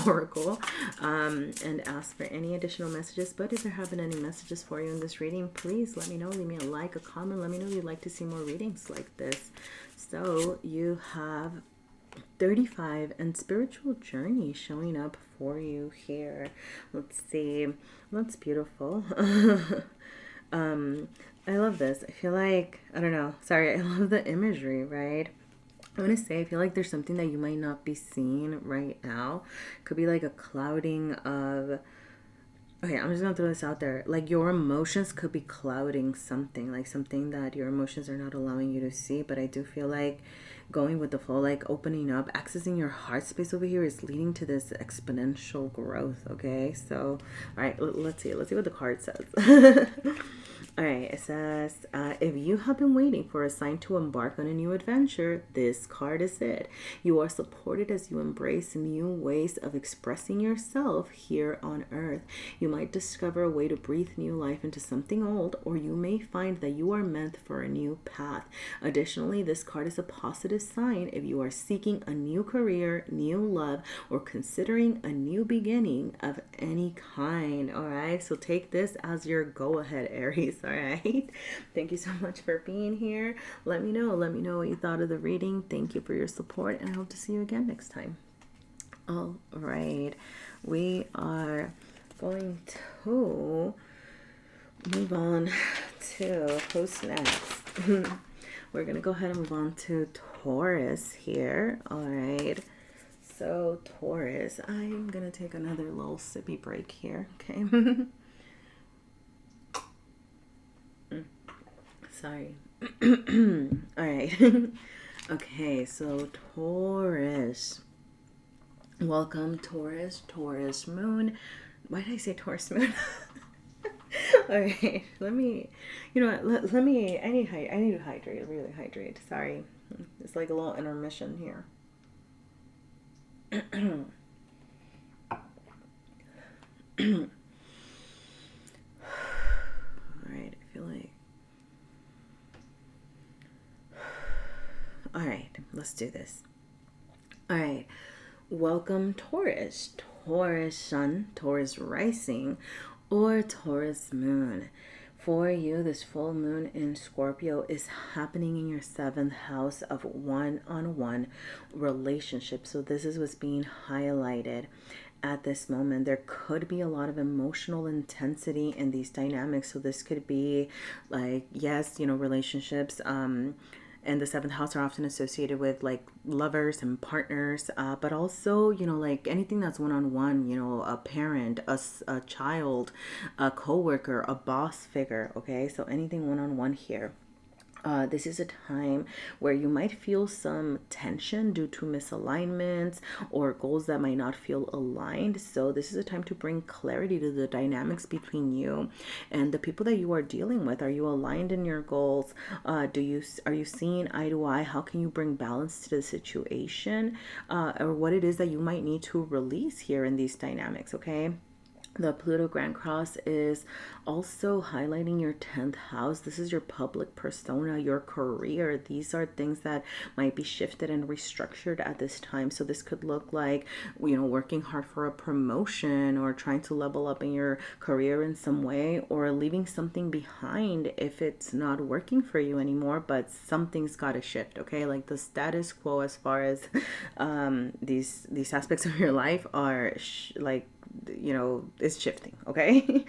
Speaker 1: Oracle and ask for any additional messages. But if there have been any messages for you in this reading, please let me know. Leave me a like, a comment. Let me know if you'd like to see more readings like this. So you have 35 and spiritual journey showing up for you here. Let's see. That's beautiful. I love this. I feel like, I don't know. Sorry, I love the imagery, right? I want to say, I feel like there's something that you might not be seeing right now. Could be like a clouding of, okay, I'm just going to throw this out there. Like your emotions could be clouding something, like something that your emotions are not allowing you to see. But I do feel like going with the flow, like opening up, accessing your heart space over here is leading to this exponential growth, okay? So, all right, let's see what the card says. All right, it says, if you have been waiting for a sign to embark on a new adventure, this card is it. You are supported as you embrace new ways of expressing yourself here on Earth. You might discover a way to breathe new life into something old, or you may find that you are meant for a new path. Additionally, this card is a positive sign if you are seeking a new career, new love, or considering a new beginning of any kind. All right, so take this as your go-ahead, Aries. All right, thank you so much for being here. Let me know what you thought of the reading. Thank you for your support, and I hope to see you again next time. All right, we are going to move on to who's next. We're gonna go ahead and move on to Taurus here. All right, so Taurus, I'm gonna take another little sippy break here. Okay. Sorry. All right. Okay, so Taurus. Welcome, Taurus. Taurus moon. Why did I say Taurus moon? All right. Let me, you know what? Let me, I need to hydrate, really hydrate. Sorry. It's like a little intermission here. All right. I feel like, all right, let's do this. All right. Welcome, Taurus. Taurus sun, Taurus rising, or Taurus moon. For you, this full moon in Scorpio is happening in your 7th house of one-on-one relationship. So this is what's being highlighted at this moment. There could be a lot of emotional intensity in these dynamics. So this could be like, yes, relationships, and the 7th house are often associated with like lovers and partners, but also, like anything that's one-on-one, a parent, a child, a coworker, a boss figure. Okay, so anything one-on-one here. This is a time where you might feel some tension due to misalignments or goals that might not feel aligned. So this is a time to bring clarity to the dynamics between you and the people that you are dealing with. Are you aligned in your goals? Are you seeing eye to eye? How can you bring balance to the situation? Or what it is that you might need to release here in these dynamics, okay? The Pluto Grand Cross is also highlighting your 10th house. This is your public persona, your career. These are things that might be shifted and restructured at this time. So this could look like, working hard for a promotion or trying to level up in your career in some way, or leaving something behind if it's not working for you anymore, but something's got to shift, okay? Like the status quo as far as these aspects of your life are is shifting, okay?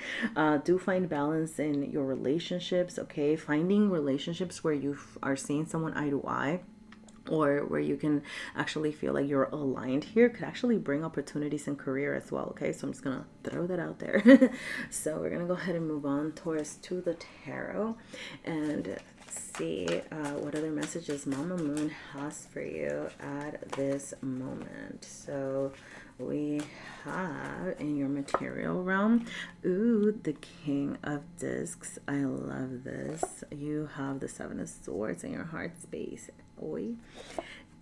Speaker 1: Do find balance in your relationships, okay? Finding relationships where you are seeing someone eye to eye, or where you can actually feel like you're aligned here, could actually bring opportunities in career as well, okay? So I'm just gonna throw that out there. So we're gonna go ahead and move on, Taurus, to the tarot and see what other messages Mama Moon has for you at this moment. So we have in your material realm, the King of Discs. I love this. You have the 7 of Swords in your heart space.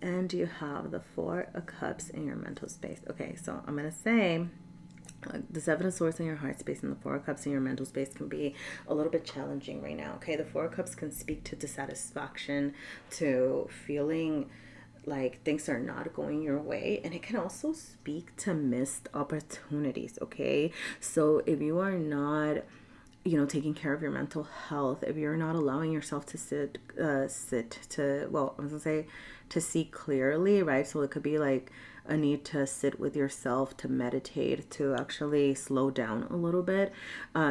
Speaker 1: And you have the 4 of Cups in your mental space. Okay, so I'm gonna say the 7 of Swords in your heart space and the 4 of Cups in your mental space can be a little bit challenging right now. Okay, the 4 of Cups can speak to dissatisfaction, to feeling like things are not going your way, and it can also speak to missed opportunities. Okay, so if you are not taking care of your mental health, if you're not allowing yourself to see clearly, right? So it could be like a need to sit with yourself, to meditate, to actually slow down a little bit,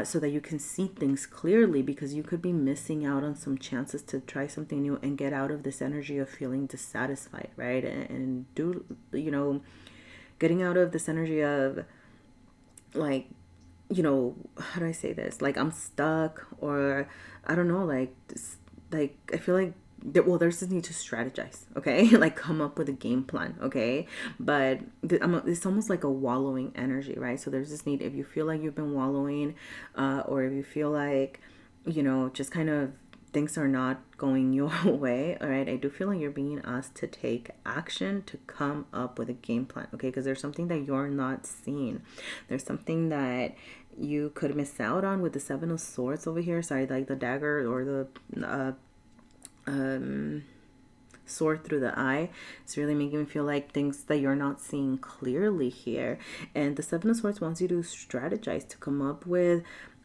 Speaker 1: so that you can see things clearly, because you could be missing out on some chances to try something new and get out of this energy of feeling dissatisfied, right? And getting out of this energy of like, how do I say this? Like, I'm stuck, or I don't know, like I feel like there's this need to strategize, okay? Like, come up with a game plan, okay? But it's almost like a wallowing energy, right? So there's this need, if you feel like you've been wallowing, or if you feel like you know, just kind of things are not going your way, all right, I do feel like you're being asked to take action, to come up with a game plan, okay? Because there's something that you're not seeing. There's something that you could miss out on with the Seven of Swords over here. Sorry, like the dagger or the sword through the eye. It's really making me feel like things that you're not seeing clearly here. And the Seven of Swords wants you to strategize, to come up with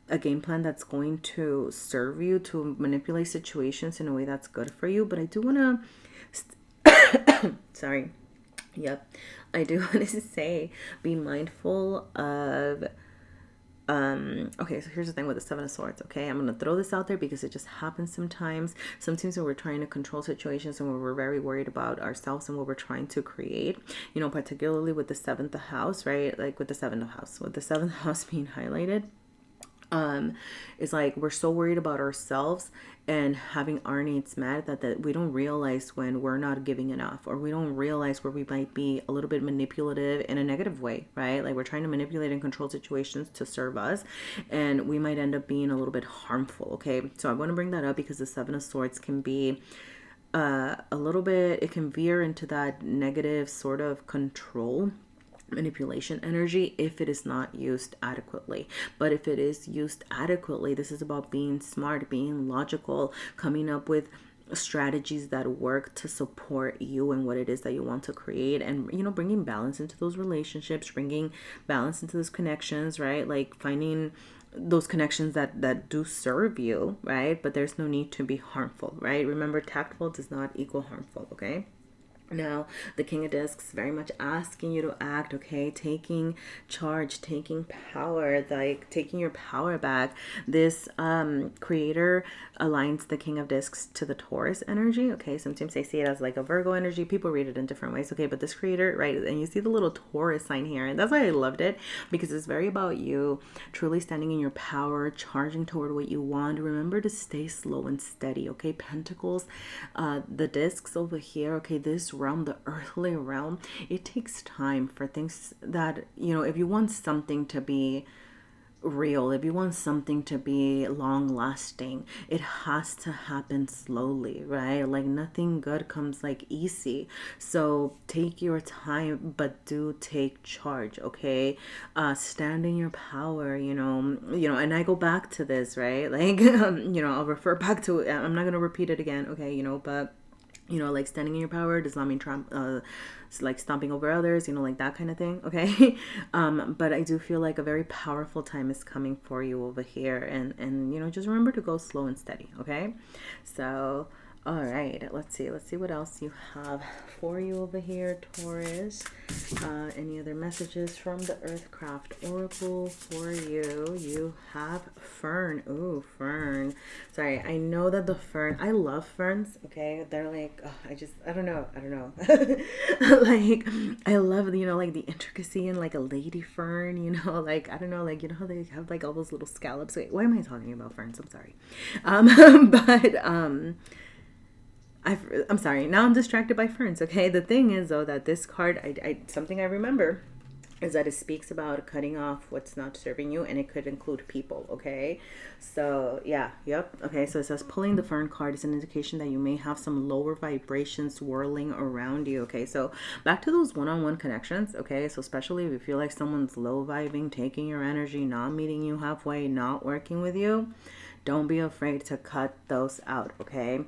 Speaker 1: a game plan that's going to serve you, to manipulate situations in a way that's good for you. But I do want to sorry, yep, I do want to say, be mindful of okay, so here's the thing with the Seven of Swords, okay? I'm going to throw this out there because it just happens sometimes. Sometimes when we're trying to control situations and when we're very worried about ourselves and what we're trying to create, you know, particularly with the seventh house, right? Like with the seventh house being highlighted, it's like we're so worried about ourselves and having our needs met that we don't realize when we're not giving enough, or we don't realize where we might be a little bit manipulative in a negative way, right? Like we're trying to manipulate and control situations to serve us, and we might end up being a little bit harmful, okay? So I want to bring that up because the Seven of Swords can be a little bit, it can veer into that negative sort of control manipulation energy if it is not used adequately. But if it is used adequately, this is about being smart, being logical, coming up with strategies that work to support you and what it is that you want to create, and you know, bringing balance into those relationships, bringing balance into those connections, right? Like finding those connections that do serve you, right? But there's no need to be harmful, right? Remember, tactful does not equal harmful, okay? Now, the King of Discs very much asking you to act, okay? Taking charge, taking power, like taking your power back. This creator aligns the King of Discs to the Taurus energy, okay? Sometimes I see it as like a Virgo energy. People read it in different ways, okay? But this creator, right? And you see the little Taurus sign here. And that's why I loved it, because it's very about you truly standing in your power, charging toward what you want. Remember to stay slow and steady, okay? Pentacles, the discs over here, okay? This realm, the earthly realm, it takes time for things that, you know, if you want something to be real, if you want something to be long lasting, it has to happen slowly, right? Like nothing good comes like easy. So take your time, but do take charge, okay? Stand in your power, you know, and I go back to this, right? Like, you know, I'll refer back to it. I'm not going to repeat it again, okay? You know, but you know, like standing in your power does not mean like stomping over others, you know, like that kind of thing, okay? But I do feel like a very powerful time is coming for you over here, and you know, just remember to go slow and steady, okay? So all right, let's see what else you have for you over here, Taurus. Any other messages from the Earthcraft Oracle for you? You have Fern. Ooh, Fern. Sorry, I know that the fern, I love ferns, okay? They're like, oh, I don't know. Like, I love, you know, like the intricacy in like a lady fern, you know, like, I don't know, like, you know how they have like all those little scallops? Wait, why am I talking about ferns? I'm sorry. I'm sorry. Now I'm distracted by ferns. Okay. The thing is, though, that this card, something I remember is that it speaks about cutting off what's not serving you, and it could include people. Okay. So yeah. Yep. Okay. So it says pulling the fern card is an indication that you may have some lower vibrations swirling around you. Okay. So back to those one-on-one connections. Okay. So especially if you feel like someone's low vibing, taking your energy, not meeting you halfway, not working with you, don't be afraid to cut those out, okay?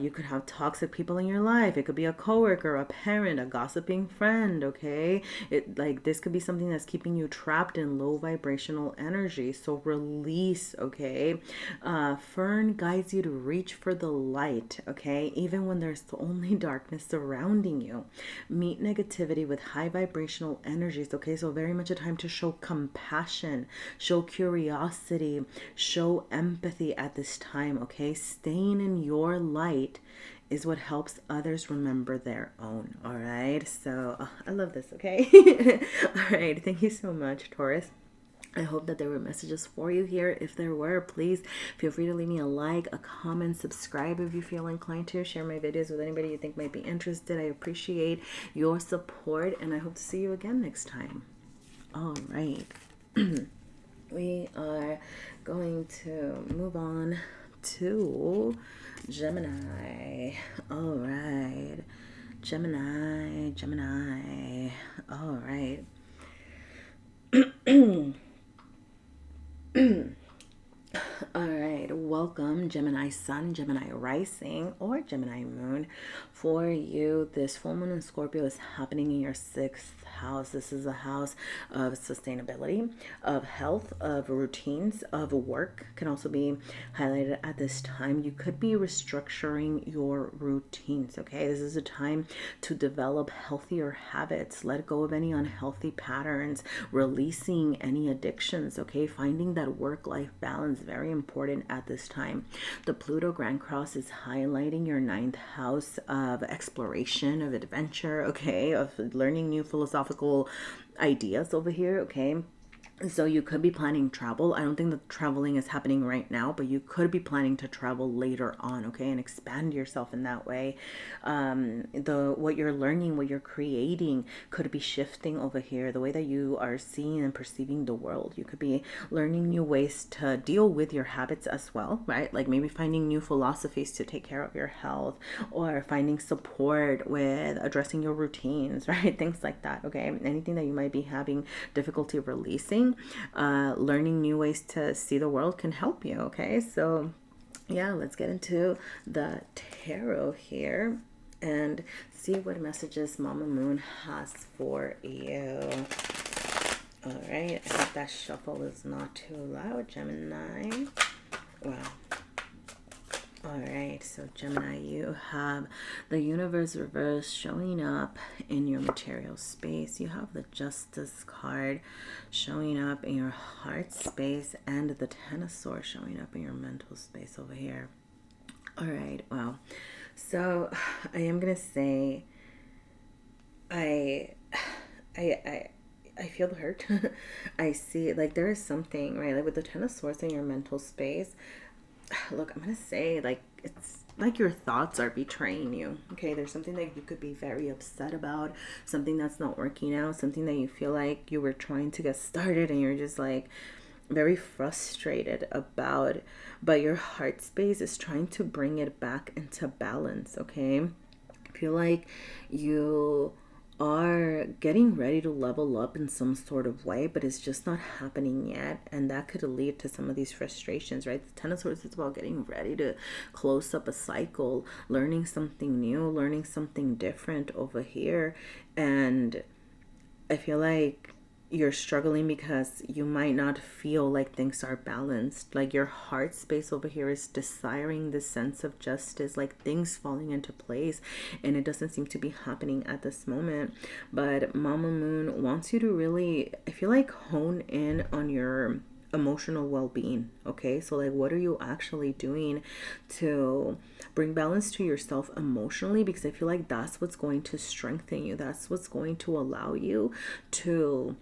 Speaker 1: You could have toxic people in your life. It could be a coworker, a parent, a gossiping friend, okay? This could be something that's keeping you trapped in low vibrational energy. So release, okay? Fern guides you to reach for the light, okay? Even when there's only darkness surrounding you. Meet negativity with high vibrational energies, okay? So very much a time to show compassion, show curiosity, show empathy at this time, okay? Staying in your light is what helps others remember their own, all right? So I love this, okay? All right, thank you so much, Taurus. I hope that there were messages for you here. If there were, please feel free to leave me a like, a comment, subscribe if you feel inclined to. Share my videos with anybody you think might be interested. I appreciate your support, and I hope to see you again next time. All right. we are going to move on to Gemini. All right. Gemini. All right. All right, welcome Gemini Sun, Gemini Rising, or Gemini Moon. For you, this full moon in Scorpio is happening in your sixth house. This is a house of sustainability, of health, of routines, of work. Can also be highlighted at this time. You could be restructuring your routines, okay? This is a time to develop healthier habits, let go of any unhealthy patterns, releasing any addictions, okay? Finding that work-life balance, very important at this time. The Pluto Grand Cross is highlighting your ninth house of exploration, of adventure, okay, of learning new philosophical ideas over here, okay. So you could be planning travel. I don't think that traveling is happening right now, but you could be planning to travel later on, okay, and expand yourself in that way. What you're learning, what you're creating could be shifting over here. The way that you are seeing and perceiving the world, you could be learning new ways to deal with your habits as well, right? Like maybe finding new philosophies to take care of your health, or finding support with addressing your routines, right? Things like that, okay? Anything that you might be having difficulty releasing, learning new ways to see the world can help you, okay? So yeah, let's get into the tarot here and see what messages Mama Moon has for you. All right, I hope that shuffle is not too loud, Gemini. Wow. All right, so Gemini, you have the universe reverse showing up in your material space. You have the Justice card showing up in your heart space, and the Ten of Swords showing up in your mental space over here. All right, wow. So I am gonna say, I feel the hurt. I see, like, there is something, right? Like with the Ten of Swords in your mental space. Look, I'm gonna say, like, it's like your thoughts are betraying you, okay? There's something that you could be very upset about, something that's not working out, something that you feel like you were trying to get started and you're just like very frustrated about, but your heart space is trying to bring it back into balance, okay? I feel like you are getting ready to level up in some sort of way, but it's just not happening yet, and that could lead to some of these frustrations, right? The Ten of Swords is about getting ready to close up a cycle, learning something new, learning something different over here. And I feel like you're struggling because you might not feel like things are balanced. Like your heart space over here is desiring the sense of justice, like things falling into place, and it doesn't seem to be happening at this moment. But Mama Moon wants you to really, I feel like, hone in on your emotional well-being, okay? So like, what are you actually doing to bring balance to yourself emotionally? Because I feel like that's what's going to strengthen you, that's what's going to allow you to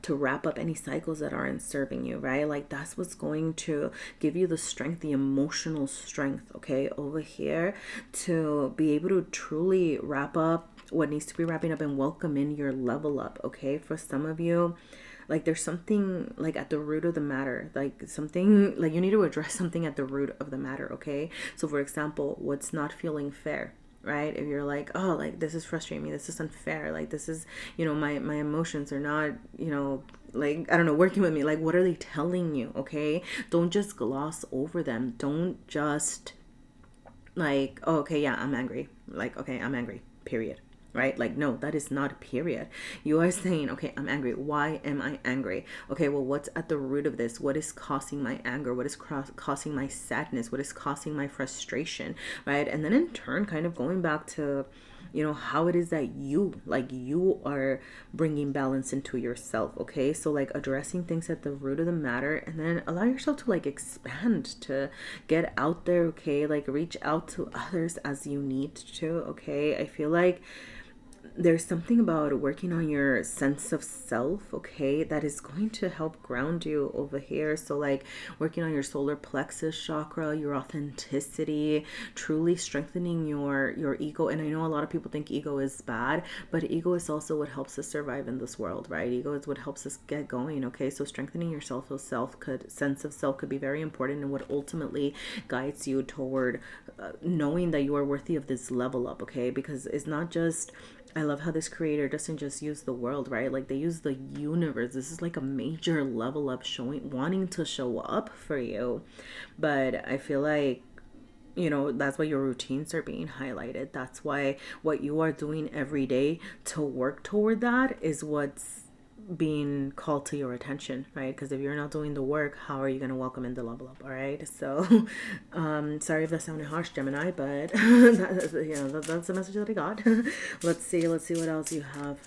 Speaker 1: wrap up any cycles that aren't serving you, right? Like that's what's going to give you the strength, the emotional strength, okay, over here, to be able to truly wrap up what needs to be wrapping up and welcome in your level up, okay? For some of you, like there's something like at the root of the matter, like something, like you need to address something at the root of the matter, okay? So for example, what's not feeling fair, right? If you're like, oh, like this is frustrating me, this is unfair, like this is, you know, my emotions are not, you know, like, I don't know, working with me. Like, what are they telling you? Okay, don't just gloss over them. Don't just like, oh, okay, yeah, I'm angry, like, okay, I'm angry, period, right? Like, no, that is not a period. You are saying, okay, I'm angry. Why am I angry? Okay, well, what's at the root of this? What is causing my anger? What is causing my sadness? What is causing my frustration, right? And then in turn, kind of going back to, you know, how it is that you, like, you are bringing balance into yourself, okay? So like addressing things at the root of the matter, and then allow yourself to like expand, to get out there, okay? Like reach out to others as you need to, okay? I feel like there's something about working on your sense of self, okay, that is going to help ground you over here. So like working on your solar plexus chakra, your authenticity, truly strengthening your ego. And I know a lot of people think ego is bad, but ego is also what helps us survive in this world, right? Ego is what helps us get going, okay? So strengthening your sense of self could be very important, and what ultimately guides you toward knowing that you are worthy of this level up, okay? Because it's not just, I love how this creator doesn't just use the world, right? Like they use the universe. This is like a major level up, showing, wanting to show up for you. But I feel like, that's why your routines are being highlighted. That's why what you are doing every day to work toward that is what's being called to your attention, right? Because if you're not doing the work, how are you going to welcome in the level up? All right. So sorry if that sounded harsh, Gemini, but that's the message that I got. Let's see what else you have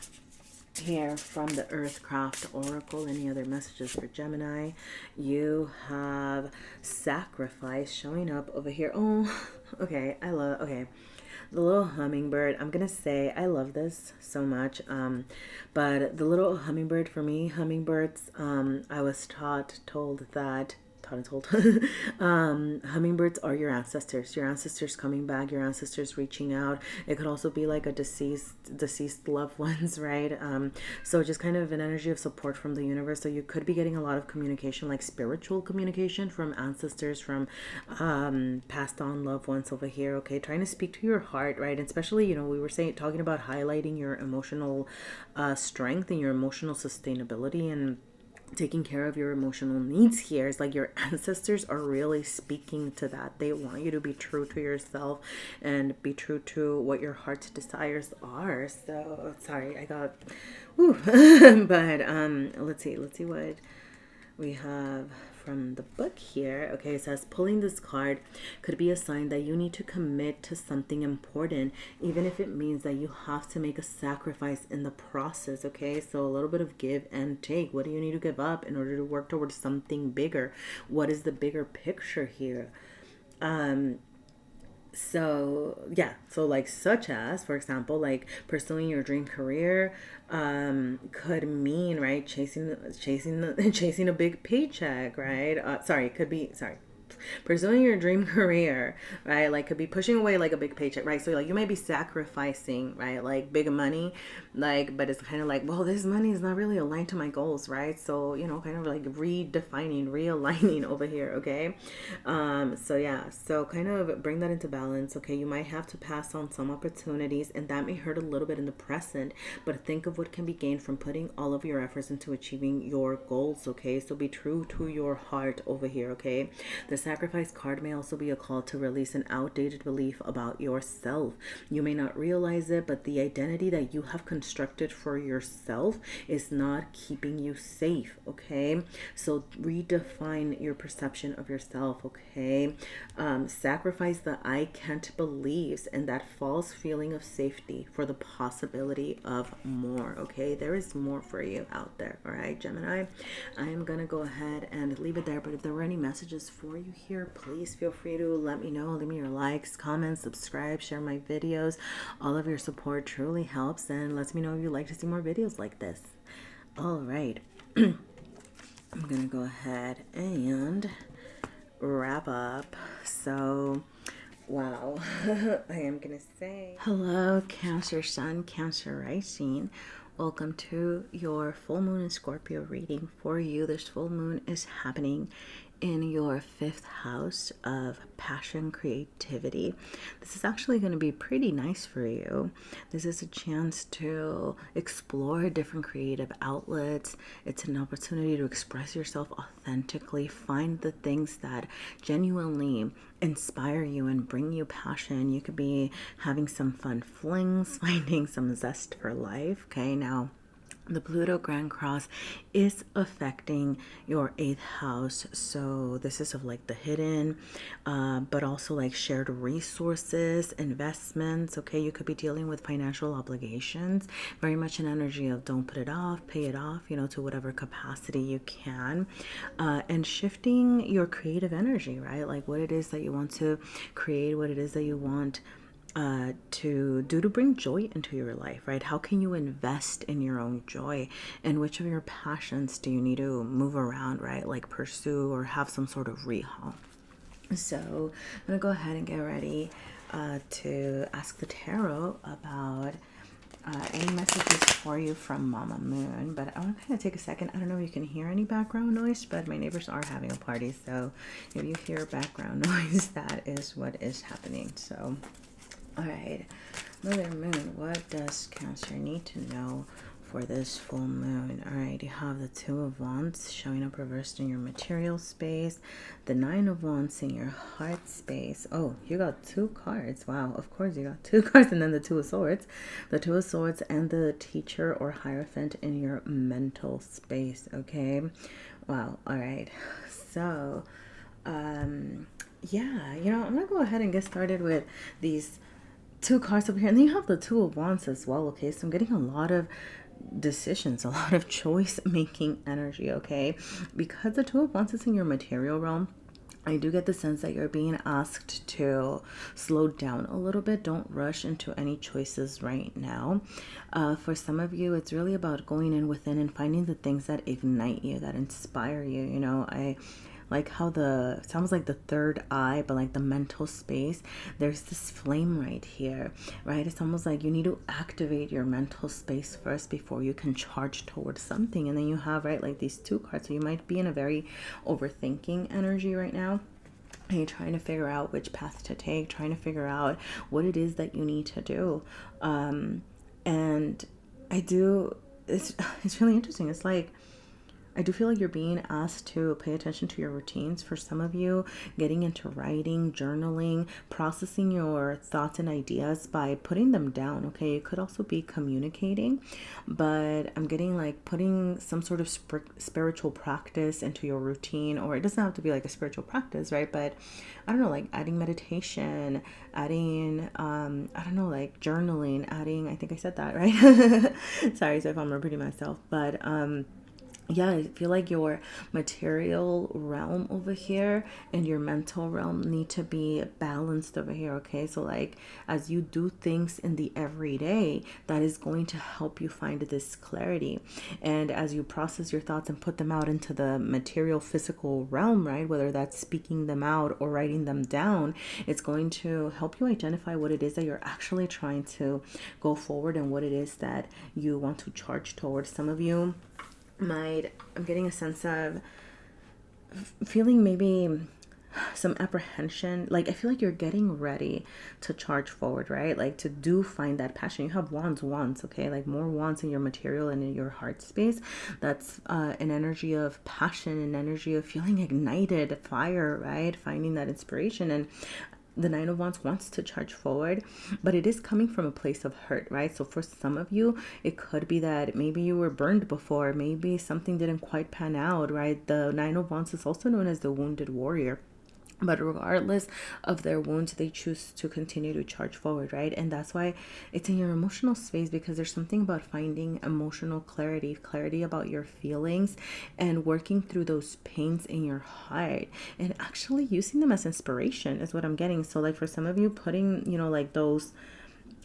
Speaker 1: here from the Earthcraft Oracle. Any other messages for Gemini? You have sacrifice showing up over here. Oh, okay. Okay, the little hummingbird. I'm gonna say I love this so much, but the little hummingbird, for me, hummingbirds, I was told that hummingbirds are your ancestors coming back, your ancestors reaching out. It could also be like a deceased loved ones, right? So just kind of an energy of support from the universe. So you could be getting a lot of communication, like spiritual communication from ancestors, from passed on loved ones over here, okay? Trying to speak to your heart, right? And especially, we were talking about highlighting your emotional strength and your emotional sustainability, and taking care of your emotional needs here. Is like your ancestors are really speaking to that. They want you to be true to yourself and be true to what your heart's desires are. So sorry, I got but let's see what we have from the book here. Okay, it says pulling this card could be a sign that you need to commit to something important, even if it means that you have to make a sacrifice in the process. Okay, so a little bit of give and take. What do you need to give up in order to work towards something bigger? What is the bigger picture here? So like, such as, for example, like pursuing your dream career could mean, right, chasing a big paycheck, right? Pursuing your dream career, right? Like could be pushing away like a big paycheck, right? So like you may be sacrificing, right, like big money, like, but it's kind of like, well, this money is not really aligned to my goals, right? So kind of like realigning over here, okay? So kind of bring that into balance, okay? You might have to pass on some opportunities, and that may hurt a little bit in the present, but think of what can be gained from putting all of your efforts into achieving your goals, okay? So be true to your heart over here, okay? The sacrifice card may also be a call to release an outdated belief about yourself. You may not realize it, but the identity that you have constructed for yourself is not keeping you safe, okay? So redefine your perception of yourself, okay? Sacrifice the I can't beliefs and that false feeling of safety for the possibility of more, okay? There is more for you out there, all right, Gemini? I am going to go ahead and leave it there, but if there were any messages for you here, please feel free to let me know. Leave me your likes, comments, subscribe, share my videos. All of your support truly helps and lets me know if you'd like to see more videos like this. All right. I'm going to go ahead and wrap up. So, wow. I am going to say hello, Cancer Sun, Cancer Rising. Welcome to your full moon in Scorpio reading for you. This full moon is happening in your 5th house of passion, creativity. This is actually going to be pretty nice for you. This is a chance to explore different creative outlets. It's an opportunity to express yourself authentically, find the things that genuinely inspire you and bring you passion. You could be having some fun flings, finding some zest for life. Okay, now the Pluto Grand Cross is affecting your 8th house. So this is of like the hidden, but also like shared resources, investments. Okay, you could be dealing with financial obligations. Very much an energy of don't put it off, pay it off, to whatever capacity you can. And shifting your creative energy, right? Like what it is that you want to create, what it is that you want to bring joy into your life, right? How can you invest in your own joy? And which of your passions do you need to move around, right? Like pursue or have some sort of rehaul. So I'm gonna go ahead and get ready to ask the tarot about any messages for you from Mama Moon. But I want to kind of take a second. I don't know if you can hear any background noise, but my neighbors are having a party. So if you hear background noise, that is what is happening. So, all right, Mother Moon, what does Cancer need to know for this full moon? All right, you have the Two of Wands showing up reversed in your material space, the Nine of Wands in your heart space. Oh, you got two cards. Wow, of course you got two cards, and then the Two of Swords, the Two of Swords, and the Teacher or Hierophant in your mental space. Okay, wow. All right, so yeah, I'm gonna go ahead and get started with these two cards over here, and then you have the Two of Wands as well. Okay, so I'm getting a lot of decisions, a lot of choice making energy. Okay, because the Two of Wands is in your material realm, I do get the sense that you're being asked to slow down a little bit. Don't rush into any choices right now. For some of you, it's really about going in within and finding the things that ignite you, that inspire you. I like how sounds like the third eye, but like the mental space, there's this flame right here, right? It's almost like you need to activate your mental space first before you can charge towards something. And then you have, right, like these two cards. So you might be in a very overthinking energy right now. And you're trying to figure out which path to take, trying to figure out what it is that you need to do. And it's really interesting. It's like, I do feel like you're being asked to pay attention to your routines. For some of you, getting into writing, journaling, processing your thoughts and ideas by putting them down. Okay, it could also be communicating, but I'm getting like putting some sort of spiritual practice into your routine, or it doesn't have to be like a spiritual practice, right? But I don't know, like adding meditation, adding, I don't know, like journaling, adding, I think I said that, right? Sorry if I'm repeating myself, but, yeah, I feel like your material realm over here and your mental realm need to be balanced over here, okay? So like as you do things in the everyday, that is going to help you find this clarity. And as you process your thoughts and put them out into the material physical realm, right? Whether that's speaking them out or writing them down, it's going to help you identify what it is that you're actually trying to go forward and what it is that you want to charge towards. Some of you I'm getting a sense of feeling maybe some apprehension. Like I feel like you're getting ready to charge forward, right? Like to find that passion. You have wands, okay? Like more wands in your material and in your heart space. That's an energy of passion, an energy of feeling ignited, fire, right? Finding that inspiration. And the Nine of Wands wants to charge forward, but it is coming from a place of hurt, right? So for some of you, it could be that maybe you were burned before, maybe something didn't quite pan out, right? The Nine of Wands is also known as the wounded warrior. But regardless of their wounds, they choose to continue to charge forward, right? And that's why it's in your emotional space, because there's something about finding emotional clarity about your feelings and working through those pains in your heart and actually using them as inspiration is what I'm getting. So like for some of you, putting, like those,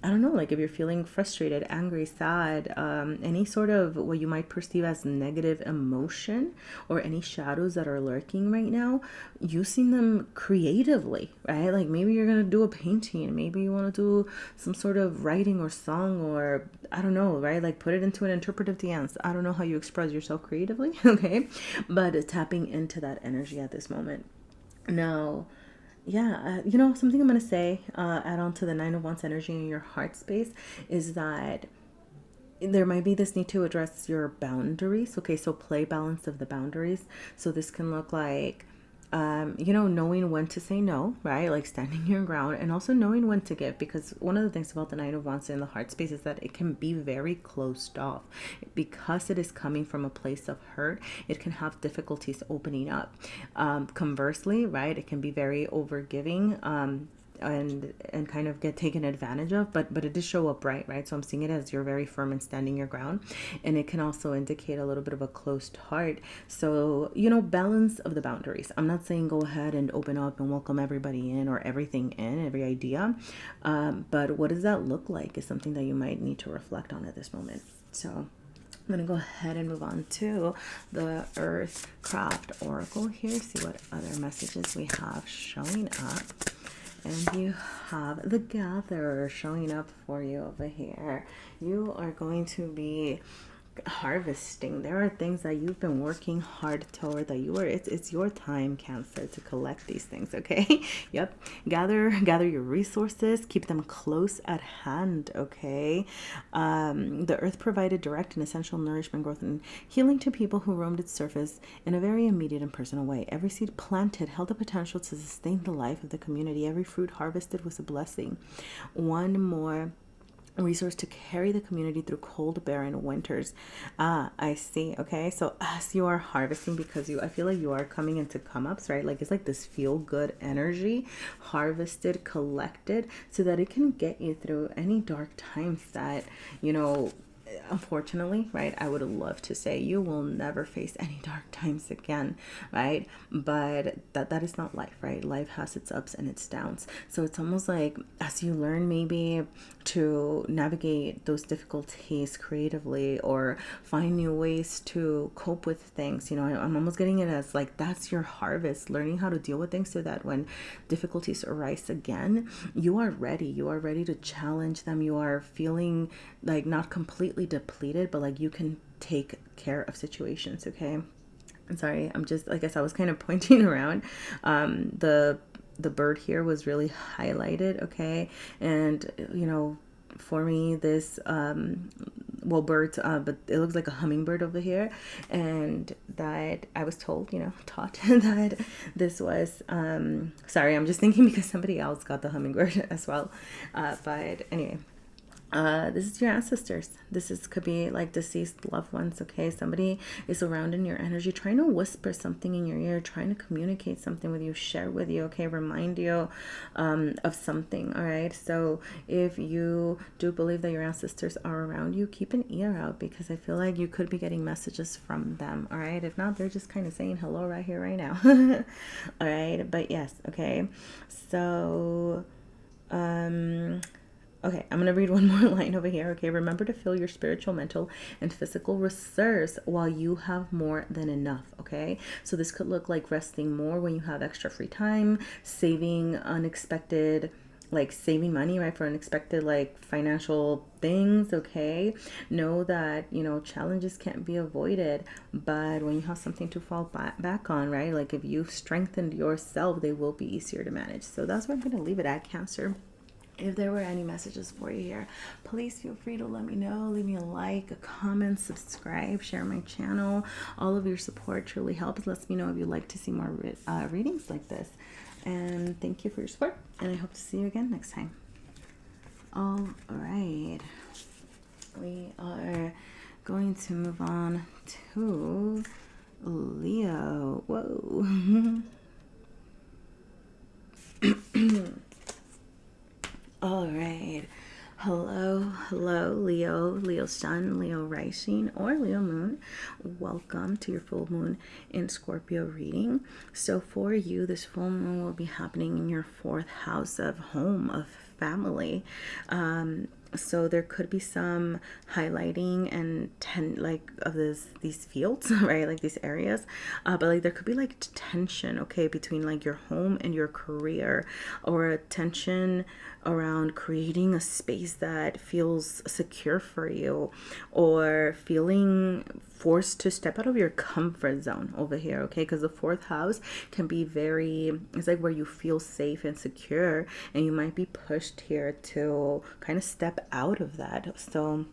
Speaker 1: I don't know, like if you're feeling frustrated, angry, sad, any sort of what you might perceive as negative emotion or any shadows that are lurking right now, using them creatively, right? Like maybe you're going to do a painting, maybe you want to do some sort of writing or song, or I don't know, right? Like put it into an interpretive dance. I don't know how you express yourself creatively, okay? But tapping into that energy at this moment. Now, yeah, something I'm going to say, add on to the Nine of Wands energy in your heart space is that there might be this need to address your boundaries. Okay, so play balance of the boundaries. So this can look like, knowing when to say no, right? Like standing your ground, and also knowing when to give, because one of the things about the Nine of Wands in the heart space is that it can be very closed off. Because it is coming from a place of hurt, it can have difficulties opening up. Conversely, right, it can be very overgiving, and kind of get taken advantage of, but it did show up right. So I'm seeing it as you're very firm and standing your ground, and it can also indicate a little bit of a closed heart. So, you know, balance of the boundaries. I'm not saying go ahead and open up and welcome everybody in or everything in, every idea, but what does that look like is something that you might need to reflect on at this moment. So I'm going to go ahead and move on to the Earth Craft Oracle here, see what other messages we have showing up. And you have the Gatherer showing up for you over here. You are going to be harvesting. There are things that you've been working hard toward, that you are, it's your time, Cancer, to collect these things. Okay. Yep. Gather your resources, keep them close at hand. Okay. The earth provided direct and essential nourishment, growth, and healing to people who roamed its surface in a very immediate and personal way. Every seed planted held the potential to sustain the life of the community. Every fruit harvested was a blessing. One more resource to carry the community through cold, barren winters. I see. Okay, so as you are harvesting, because I feel like you are coming into come-ups, right? Like it's like this feel-good energy, harvested, collected, so that it can get you through any dark times that, you know, unfortunately, right, I would love to say you will never face any dark times again, right? But that is not life, right? Life has its ups and its downs. So it's almost like as you learn maybe to navigate those difficulties creatively or find new ways to cope with things, you know, I'm almost getting it as like that's your harvest, learning how to deal with things so that when difficulties arise again, you are ready to challenge them. You are feeling like not completely depleted, but like you can take care of situations. Okay, I'm sorry, I'm just, like I said, I was kind of pointing around. The bird here was really highlighted. Okay, and you know, for me this well, birds, but it looks like a hummingbird over here, and that I was told, you know, taught that this was sorry, I'm just thinking because somebody else got the hummingbird as well, but anyway, this is your ancestors. Could be like deceased loved ones. Okay, somebody is around in your energy, trying to whisper something in your ear, trying to communicate something with you, share with you. Okay, remind you of something. All right. So if you do believe that your ancestors are around you, keep an ear out, because I feel like you could be getting messages from them. All right. If not, they're just kind of saying hello right here, right now. All right. But yes. Okay. So, okay, I'm going to read one more line over here. Okay, remember to fill your spiritual, mental, and physical reserves while you have more than enough. Okay, so this could look like resting more when you have extra free time, saving unexpected, like saving money, right, for unexpected like financial things. Okay, know that, you know, challenges can't be avoided, but when you have something to fall back on, right, like if you've strengthened yourself, they will be easier to manage. So that's where I'm going to leave it at, Cancer. If there were any messages for you here, please feel free to let me know. Leave me a like, a comment, subscribe, share my channel. All of your support truly helps. Let me know if you'd like to see more readings like this. And thank you for your support. And I hope to see you again next time. All right. We are going to move on to Leo. Whoa. All right. Hello, Leo sun, Leo rising, or Leo moon. Welcome to your full moon in Scorpio reading. So for you, this full moon will be happening in your 4th house of home, of family. So there could be some highlighting and of these fields, right? Like these areas, but like there could be like tension, okay, between like your home and your career, or a tension around creating a space that feels secure for you, or feeling forced to step out of your comfort zone over here, okay? Because the 4th house can be it's like where you feel safe and secure, and you might be pushed here to kind of step out of that. So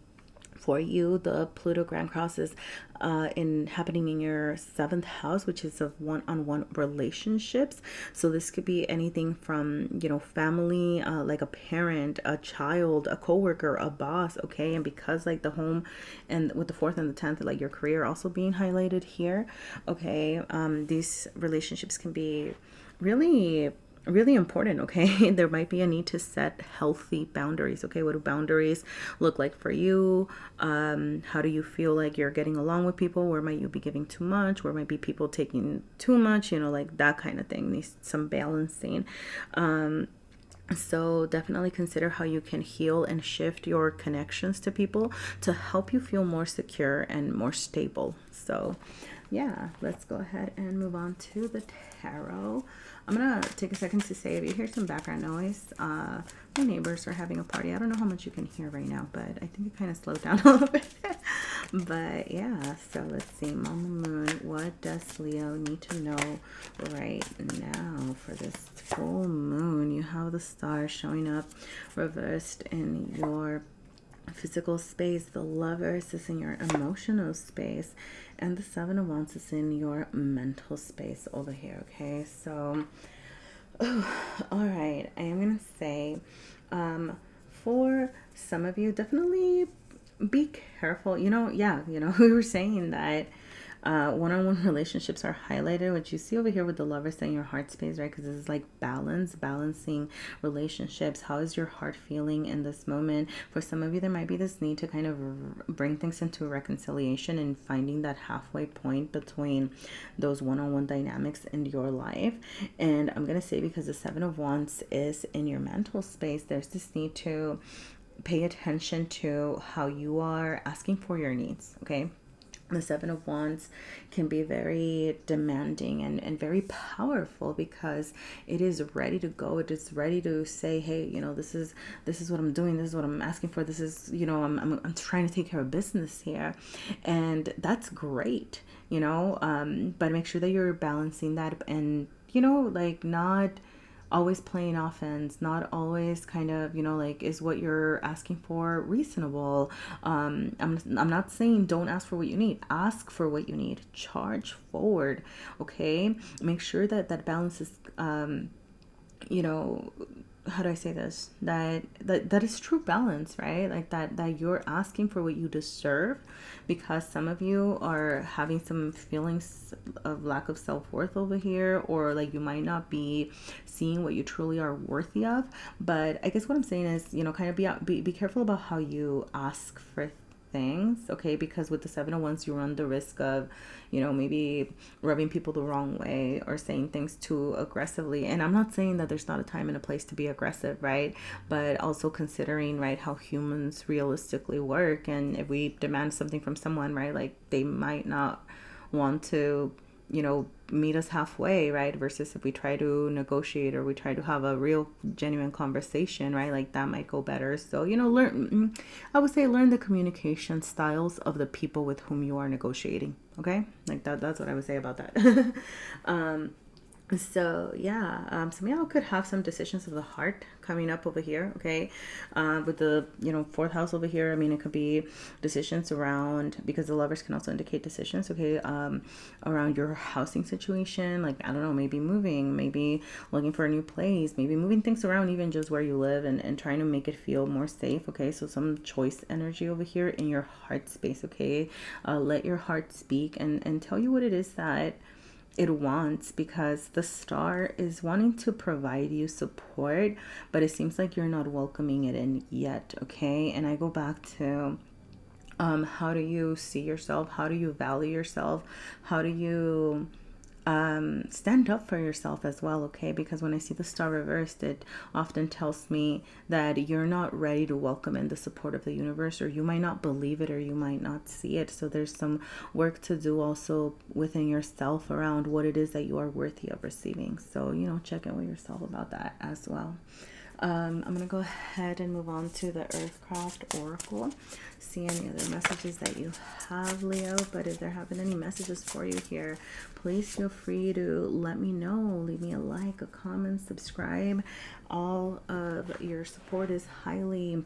Speaker 1: for you, the Pluto Grand Cross is happening in your 7th house, which is of one-on-one relationships. So this could be anything from, you know, family, like a parent, a child, a coworker, a boss. Okay, and because like the home, and with the 4th and the 10th, like your career also being highlighted here. Okay, these relationships can be really really important, okay? There might be a need to set healthy boundaries, okay? What do boundaries look like for you? How do you feel like you're getting along with people? Where might you be giving too much? Where might be people taking too much? You know, like that kind of thing. Needs some balancing. So definitely consider how you can heal and shift your connections to people to help you feel more secure and more stable. So yeah, let's go ahead and move on to the tarot. I'm gonna take a second to say, if you hear some background noise, my neighbors are having a party. I don't know how much you can hear right now, but I think it kind of slowed down a little bit. But yeah, so let's see, Mama Moon, what does Leo need to know right now for this full moon? You have the stars showing up reversed in your physical space. The Lovers is in your emotional space, and the Seven of Wands is in your mental space over here. Okay, so all right, I am gonna say for some of you, definitely be careful. We were saying that one-on-one relationships are highlighted, which you see over here with the Lovers in your heart space, right? Because this is like balancing relationships. How is your heart feeling in this moment? For some of you, there might be this need to kind of bring things into reconciliation and finding that halfway point between those one-on-one dynamics in your life. And I'm gonna say, because the Seven of Wands is in your mental space, there's this need to pay attention to how you are asking for your needs, okay? The Seven of Wands can be very demanding and very powerful, because it is ready to go. It is ready to say, hey, this is what I'm doing. This is what I'm asking for. This is, I'm trying to take care of business here. And that's great, but make sure that you're balancing that, and, like, not always playing offense, not always kind of, is what you're asking for reasonable? I'm not saying don't ask for what you need. Ask for what you need. Charge forward, okay? Make sure that that balance is, how do I say this? That is true balance, right? Like that you're asking for what you deserve, because some of you are having some feelings of lack of self-worth over here, or like you might not be seeing what you truly are worthy of. But I guess what I'm saying is, kind of be careful about how you ask for things, okay? Because with the Seven of Wands, you run the risk of, maybe rubbing people the wrong way or saying things too aggressively. And I'm not saying that there's not a time and a place to be aggressive, right? But also considering, right, how humans realistically work. And if we demand something from someone, right, like they might not want to, meet us halfway, right? Versus if we try to negotiate, or we try to have a real genuine conversation, right? Like that might go better. So, I would say learn the communication styles of the people with whom you are negotiating. Okay. Like that's what I would say about that. So yeah, some of y'all could have some decisions of the heart coming up over here, okay? With the, fourth house over here, I mean, it could be decisions around, because the Lovers can also indicate decisions, okay? Around your housing situation, like, I don't know, maybe moving, maybe looking for a new place, maybe moving things around, even just where you live, and trying to make it feel more safe, okay? So some choice energy over here in your heart space, okay? Let your heart speak and tell you what it is that it wants, because the Star is wanting to provide you support, but it seems like you're not welcoming it in yet, okay? And I go back to how do you see yourself? How do you value yourself? How do you stand up for yourself as well, okay? Because when I see the Star reversed, it often tells me that you're not ready to welcome in the support of the universe, or you might not believe it, or you might not see it. So there's some work to do also within yourself around what it is that you are worthy of receiving. So, check in with yourself about that as well. I'm going to go ahead and move on to the Earthcraft Oracle. See any other messages that you have, Leo. But if there have been any messages for you here, please feel free to let me know. Leave me a like, a comment, subscribe. All of your support is highly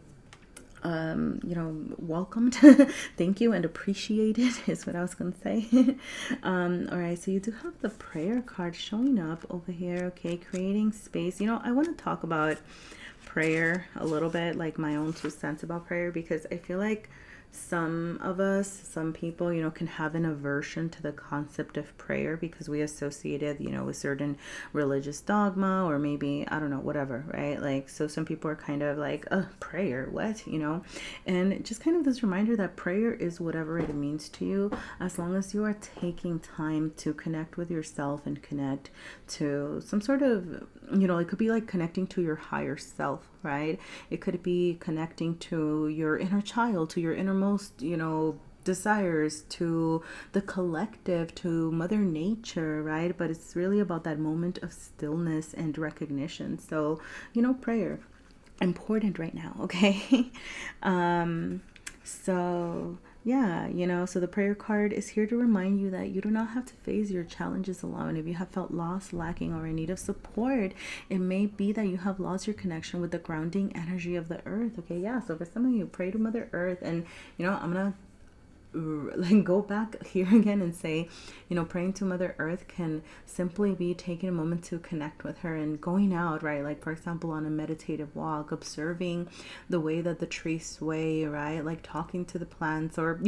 Speaker 1: welcomed. Thank you and appreciated is what I was gonna say. All right, so you do have the prayer card showing up over here, okay? Creating space. I want to talk about prayer a little bit, like my own 2 cents about prayer, because I feel like some of us, some people, can have an aversion to the concept of prayer because we associate it, with certain religious dogma, or maybe, I don't know, whatever, right? Like, so some people are kind of like, prayer, what, and just kind of this reminder that prayer is whatever it means to you, as long as you are taking time to connect with yourself and connect to some sort of, it could be like connecting to your higher self, right? It could be connecting to your inner child, to your innermost, desires, to the collective, to Mother Nature, right? But it's really about that moment of stillness and recognition. So, prayer, important right now, okay? So yeah, so the prayer card is here to remind you that you do not have to face your challenges alone. If you have felt lost, lacking, or in need of support, it may be that you have lost your connection with the grounding energy of the earth. Okay, yeah, so for some of you, pray to Mother Earth. And I'm gonna like go back here again and say, praying to Mother Earth can simply be taking a moment to connect with her and going out, right? Like, for example, on a meditative walk, observing the way that the trees sway, right? Like talking to the plants, or,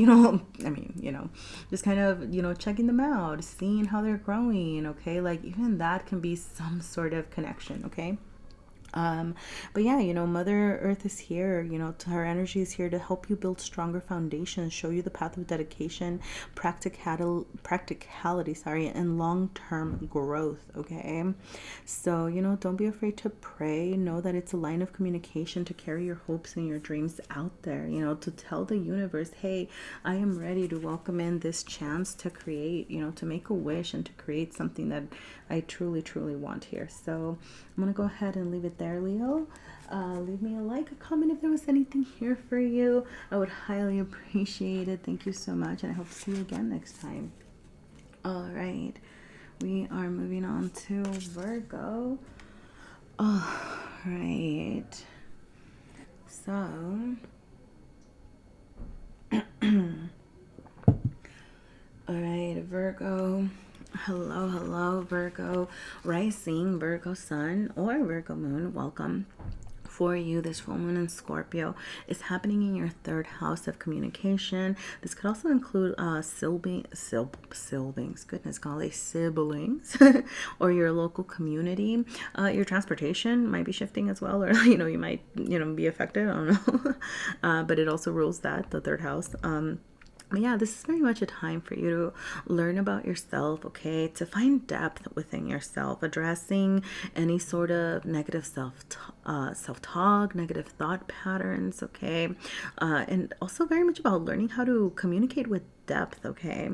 Speaker 1: just kind of, checking them out, seeing how they're growing, okay? Like, even that can be some sort of connection, okay? But yeah, Mother Earth is here, her energy is here to help you build stronger foundations, show you the path of dedication, practicality, and long-term growth, okay? So, don't be afraid to pray. Know that it's a line of communication to carry your hopes and your dreams out there, to tell the universe, hey, I am ready to welcome in this chance to create, to make a wish and to create something that I truly, truly want here. So I'm going to go ahead and leave it there, Leo. Leave me a like, a comment if there was anything here for you. I would highly appreciate it. Thank you so much, and I hope to see you again next time. All right, we are moving on to Virgo. All right, so all right, Virgo. Hello, Virgo rising, Virgo sun, or Virgo moon. Welcome. For you, this full moon in Scorpio is happening in your third house of communication. This could also include siblings, goodness golly, siblings, or your local community. Your transportation might be shifting as well, or you might be affected. I don't know, but it also rules that the third house. But yeah, this is very much a time for you to learn about yourself, okay? To find depth within yourself, addressing any sort of negative self-talk, negative thought patterns, okay? And also very much about learning how to communicate with depth, okay?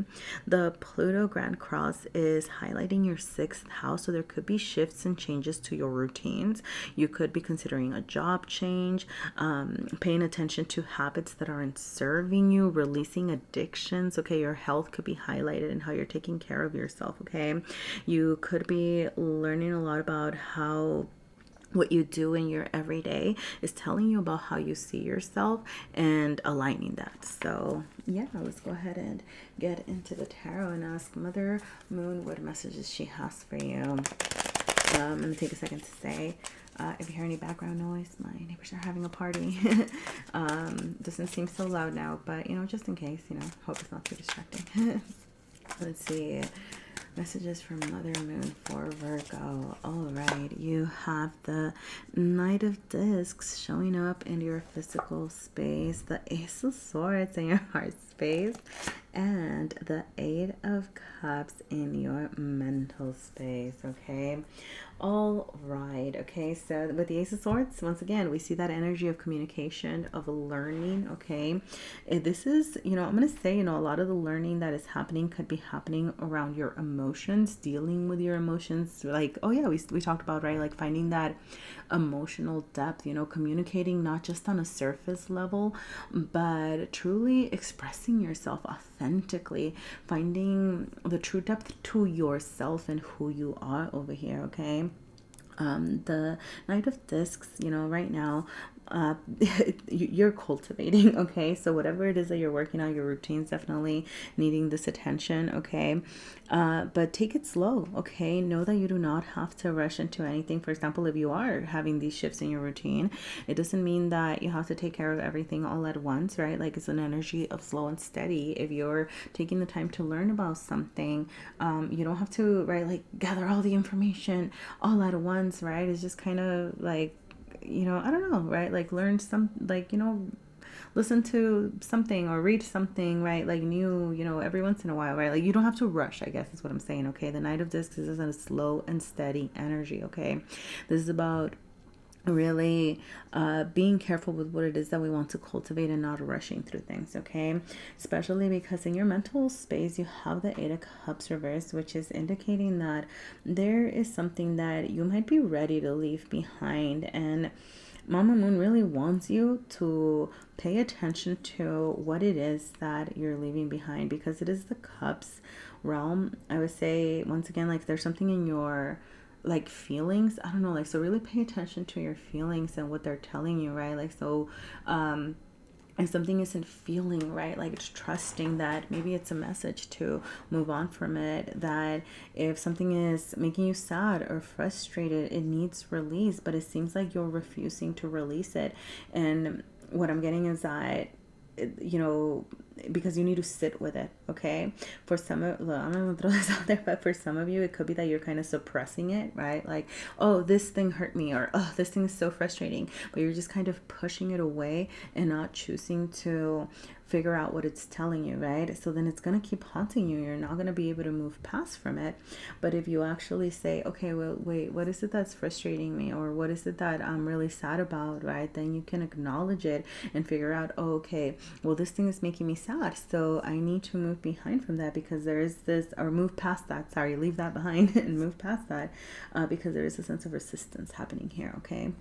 Speaker 1: The Pluto Grand Cross is highlighting your sixth house, so there could be shifts and changes to your routines. You could be considering a job change, paying attention to habits that aren't serving you, releasing addictions, okay? Your health could be highlighted and how you're taking care of yourself, okay? You could be learning a lot about how what you do in your everyday is telling you about how you see yourself and aligning that. So yeah, let's go ahead and get into the tarot and ask Mother Moon what messages she has for you. I'm gonna take a second to say, if you hear any background noise, my neighbors are having a party. Doesn't seem so loud now, but just in case, hope it's not too distracting. Let's see. Messages from Mother Moon for Virgo. All right, you have the Knight of Discs showing up in your physical space, the Ace of Swords in your heart space, and the Eight of Cups in your mental space, okay? All right, okay, so with the Ace of Swords, once again, we see that energy of communication, of learning, okay? This is, I'm going to say, a lot of the learning that is happening could be happening around your emotions, dealing with your emotions. Like, oh yeah, we talked about, right, like finding that emotional depth, communicating not just on a surface level, but truly expressing yourself authentically, finding the true depth to yourself and who you are over here, okay? The Knight of Discs, right now, you're cultivating, okay? So whatever it is that you're working on, your routine's definitely needing this attention, okay? But take it slow, okay? Know that you do not have to rush into anything. For example, if you are having these shifts in your routine, it doesn't mean that you have to take care of everything all at once, right? Like, it's an energy of slow and steady. If you're taking the time to learn about something, you don't have to, right, like gather all the information all at once, right? It's just kind of like, I don't know, right? Like, learn some, like, listen to something or read something, right? Like, new, every once in a while, right? Like, you don't have to rush, I guess is what I'm saying, okay? The Knight of Discs is a slow and steady energy, okay? This is about really being careful with what it is that we want to cultivate and not rushing through things, okay? Especially because in your mental space you have the Eight of Cups reversed, which is indicating that there is something that you might be ready to leave behind, and Mama Moon really wants you to pay attention to what it is that you're leaving behind, because it is the Cups realm. I would say, once again, like, there's something in your like feelings, I don't know, like, so really pay attention to your feelings and what they're telling you, right? Like, so if something isn't feeling right, like, it's trusting that maybe it's a message to move on from it. That if something is making you sad or frustrated, it needs release, but it seems like you're refusing to release it. And what I'm getting is that, because you need to sit with it, okay? For some of, look, I'm gonna throw this out there, but for some of you, it could be that you're kind of suppressing it, right? Like, oh, this thing hurt me, or oh, this thing is so frustrating, but you're just kind of pushing it away and not choosing to figure out what it's telling you, right? So then it's going to keep haunting you. You're not going to be able to move past from it. But if you actually say, okay, well, wait, what is it that's frustrating me? Or what is it that I'm really sad about, right? Then you can acknowledge it and figure out, oh, okay, well, this thing is making me sad. So I need to move behind from that, because there is this, or move past that, sorry, leave that behind and move past that, because there is a sense of resistance happening here, okay?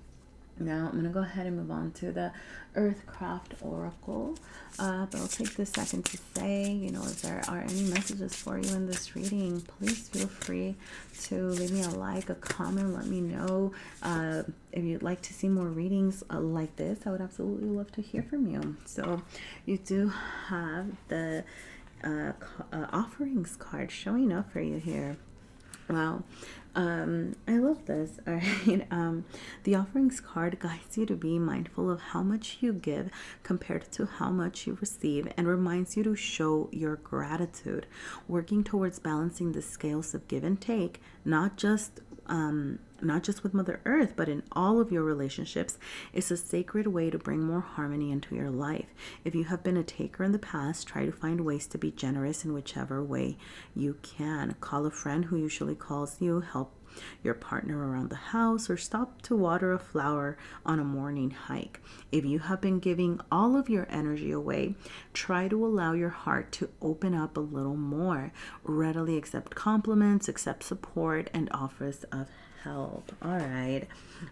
Speaker 1: Now I'm going to go ahead and move on to the Earthcraft Oracle. But I'll take this second to say, if there are any messages for you in this reading, please feel free to leave me a like, a comment, let me know. If you'd like to see more readings like this, I would absolutely love to hear from you. So you do have the offerings card showing up for you here. Wow. I love this. All right. The offerings card guides you to be mindful of how much you give compared to how much you receive, and reminds you to show your gratitude, working towards balancing the scales of give and take, not just with Mother Earth, but in all of your relationships, is a sacred way to bring more harmony into your life. If you have been a taker in the past, try to find ways to be generous in whichever way you can. Call a friend who usually calls you, help your partner around the house, or stop to water a flower on a morning hike. If you have been giving all of your energy away, try to allow your heart to open up a little more. Readily accept compliments, accept support, and offers of help. All right,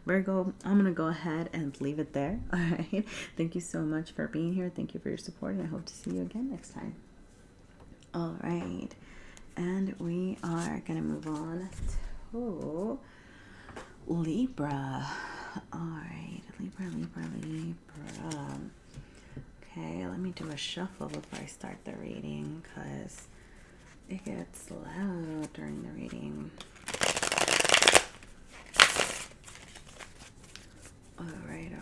Speaker 1: Virgo, I'm gonna go ahead and leave it there. All right, thank you so much for being here. Thank you for your support, and I hope to see you again next time. All right, and we are gonna move on to Libra. All right, Libra. Okay, let me do a shuffle before I start the reading, because it gets loud during the reading. All right.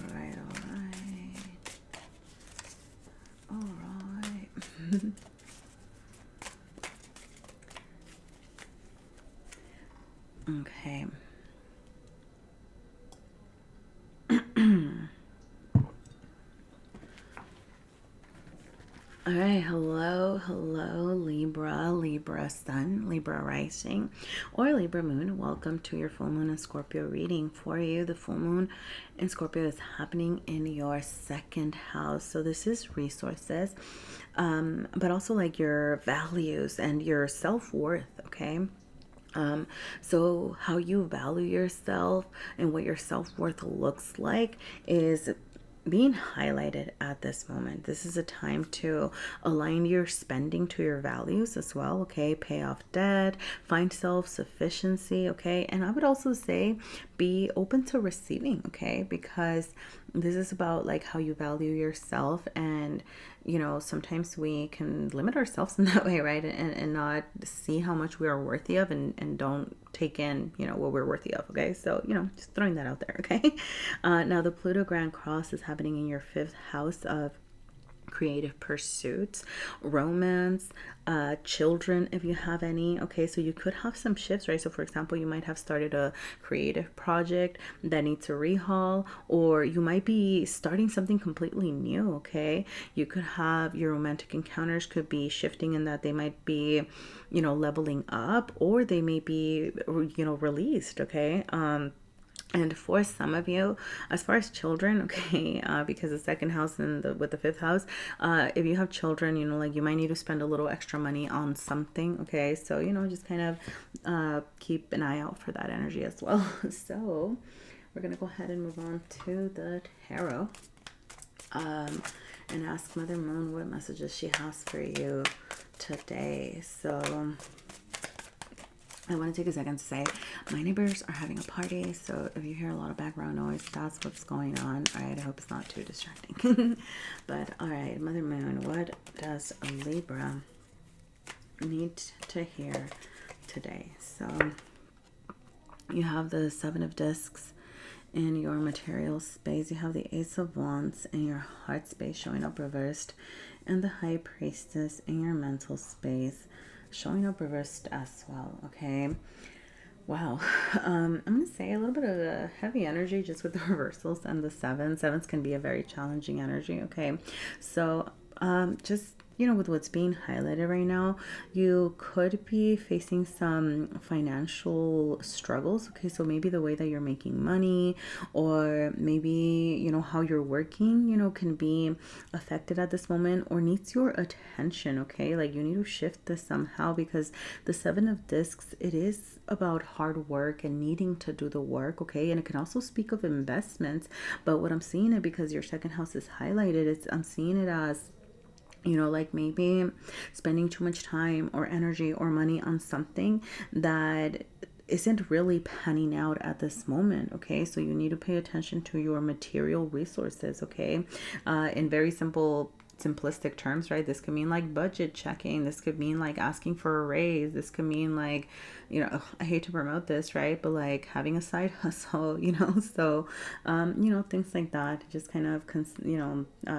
Speaker 1: Okay. All right, hello, Libra Sun, Libra Rising, or Libra Moon. Welcome to your full moon and Scorpio reading for you. The full moon in Scorpio is happening in your second house. So this is resources, but also like your values and your self-worth, okay? So how you value yourself and what your self-worth looks like is being highlighted at this moment. This is a time to align your spending to your values as well, okay? Pay off debt, find self-sufficiency, okay? And I would also say be open to receiving, okay? Because this is about like how you value yourself, and you know, sometimes we can limit ourselves in that way, right? And not see how much we are worthy of, and don't take in, you know, what we're worthy of, okay? So, you know, just throwing that out there, okay? Now, the Pluto Grand Cross is happening in your 5th house of creative pursuits, romance, children, if you have any, okay? So you could have some shifts, right? So for example, you might have started a creative project that needs a rehaul, or you might be starting something completely new, okay? You could have your romantic encounters could be shifting in that they might be, you know, leveling up, or they may be, you know, released, okay? And for some of you, as far as children, okay, because the 2nd house and with the 5th house, if you have children, you know, like you might need to spend a little extra money on something, okay? So, you know, just kind of keep an eye out for that energy as well. So we're going to go ahead and move on to the tarot, and ask Mother Moon what messages she has for you today. So I want to take a second to say my neighbors are having a party, so if you hear a lot of background noise, that's what's going on. All right, I hope it's not too distracting. But all right, Mother Moon, what does a Libra need to hear today? So you have the 7 of Discs in your material space. You have the Ace of Wands in your heart space showing up reversed, and the High Priestess in your mental space showing up reversed as well, okay? Wow. I'm going to say a little bit of a heavy energy just with the reversals and the 7s. 7s can be a very challenging energy, okay? So just, you know, with what's being highlighted right now, you could be facing some financial struggles, okay? So maybe the way that you're making money, or maybe, you know, how you're working, you know, can be affected at this moment, or needs your attention, okay? Like you need to shift this somehow, because the 7 of Discs, it is about hard work and needing to do the work, okay? And it can also speak of investments, but what I'm seeing it, because your 2nd house is highlighted, I'm seeing it as, you know, like maybe spending too much time or energy or money on something that isn't really panning out at this moment, okay? So you need to pay attention to your material resources, okay? In very simplistic terms, right? This could mean like budget checking. This could mean like asking for a raise. This could mean like, you know, I hate to promote this, right? But like having a side hustle, you know? So, you know, things like that. Just kind of,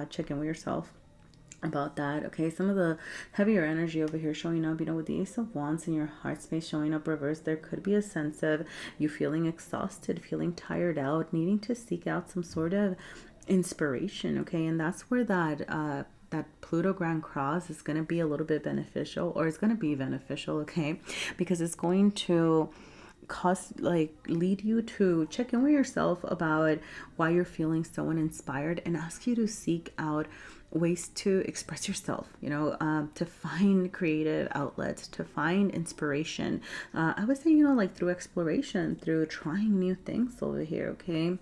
Speaker 1: check in with yourself about that, okay? Some of the heavier energy over here showing up, you know, with the Ace of Wands in your heart space showing up reversed, there could be a sense of you feeling exhausted, feeling tired out, needing to seek out some sort of inspiration, okay? And that's where that Pluto Grand Cross is going to be a little bit beneficial, or it's going to be beneficial, okay? Because it's going to lead you to check in with yourself about why you're feeling so uninspired, and ask you to seek out ways to express yourself, you know, to find creative outlets, to find inspiration. I would say, you know, like through exploration, through trying new things over here, okay?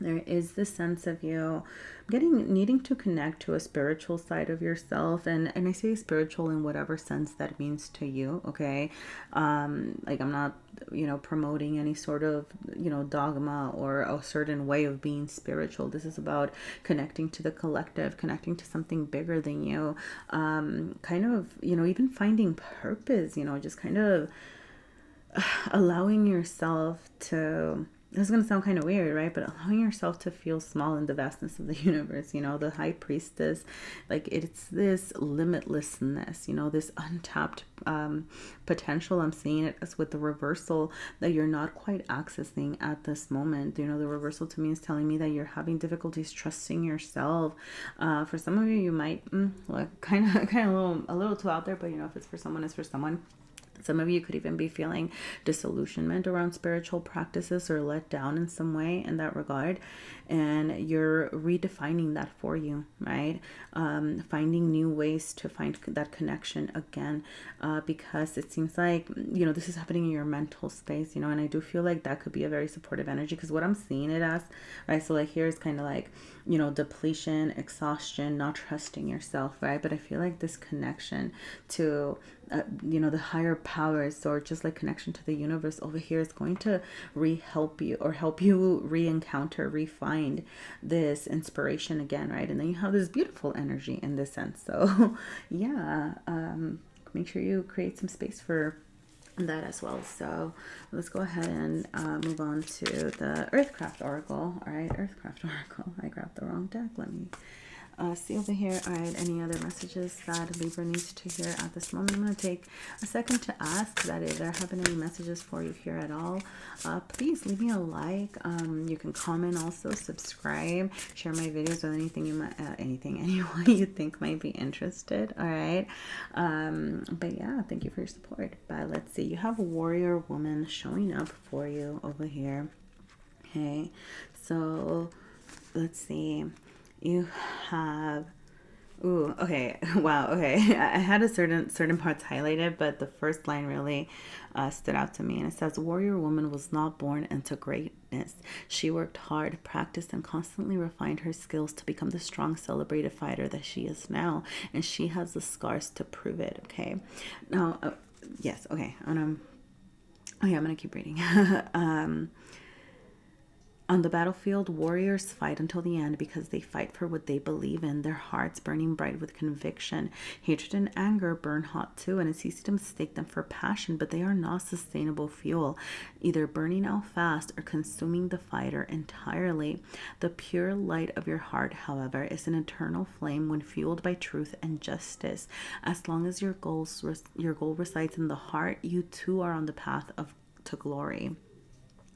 Speaker 1: There is this sense of you needing to connect to a spiritual side of yourself, and I say spiritual in whatever sense that means to you, okay? Like I'm not, you know, promoting any sort of, you know, dogma or a certain way of being spiritual. This is about connecting to the collective, connecting to something bigger than you, kind of, you know, even finding purpose, you know, just kind of allowing yourself to, this is going to sound kind of weird, right? But allowing yourself to feel small in the vastness of the universe, you know, the High Priestess, like it's this limitlessness, you know, this untapped potential. I'm seeing it as with the reversal that you're not quite accessing at this moment. You know, the reversal to me is telling me that you're having difficulties trusting yourself. For some of you, you might look kind of a little too out there, but you know, if it's for someone, it's for someone. Some of you could even be feeling disillusionment around spiritual practices or let down in some way in that regard. And you're redefining that for you, right? Finding new ways to find that connection again, because it seems like, this is happening in your mental space, and I do feel like that could be a very supportive energy, because what I'm seeing it as, right? So like here is kind of like, depletion, exhaustion, not trusting yourself, right? But I feel like this connection to the higher powers, or just like connection to the universe over here, is going to help you re-encounter, refine this inspiration again, right? And then you have this beautiful energy in this sense. So yeah, make sure you create some space for that as well. So let's go ahead and move on to the Earthcraft Oracle. All right, Earthcraft Oracle. I grabbed the wrong deck. Let me see over here. All right, any other messages that Libra needs to hear at this moment? I'm going to take a second to ask that if there have been any messages for you here at all, please leave me a like. You can comment, also subscribe, share my videos with anyone you think might be interested. All right, but yeah, thank you for your support. But let's see, you have a warrior woman showing up for you over here. Okay, so let's see. You have, ooh, okay, wow, okay. I had a certain parts highlighted, but the first line really stood out to me. And it says, warrior woman was not born into greatness. She worked hard, practiced, and constantly refined her skills to become the strong, celebrated fighter that she is now. And she has the scars to prove it, okay? Now, yes, okay. I'm going to keep reading. On the battlefield, warriors fight until the end because they fight for what they believe in, their hearts burning bright with conviction. Hatred and anger burn hot too, and it's easy to mistake them for passion, but they are not sustainable fuel, either burning out fast or consuming the fighter entirely. The pure light of your heart, however, is an eternal flame when fueled by truth and justice. As long as your goal resides in the heart, you too are on the path to glory.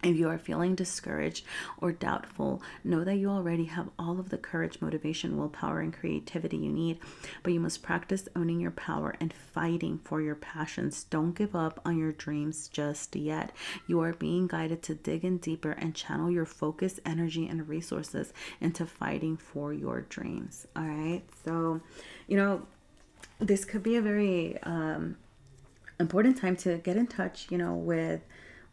Speaker 1: If you are feeling discouraged or doubtful, know that you already have all of the courage, motivation, willpower, and creativity you need, but you must practice owning your power and fighting for your passions. Don't give up on your dreams just yet. You are being guided to dig in deeper and channel your focus, energy, and resources into fighting for your dreams. All right. So, this could be a very important time to get in touch,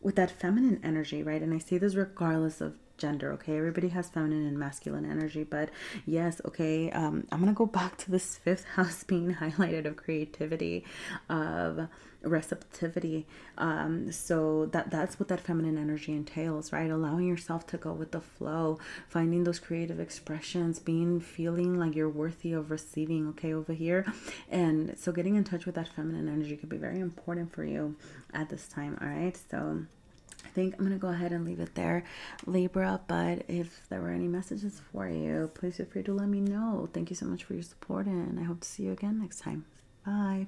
Speaker 1: with that feminine energy, right? And I say this regardless of gender, okay? Everybody has feminine and masculine energy, but yes, okay, I'm gonna go back to this fifth house being highlighted of creativity, of receptivity. So that's what that feminine energy entails, right? Allowing yourself to go with the flow, finding those creative expressions, feeling like you're worthy of receiving, okay, over here. And so getting in touch with that feminine energy could be very important for you at this time. All right, so I think I'm going to go ahead and leave it there, Libra. But if there were any messages for you, please feel free to let me know. Thank you so much for your support, and I hope to see you again next time. Bye.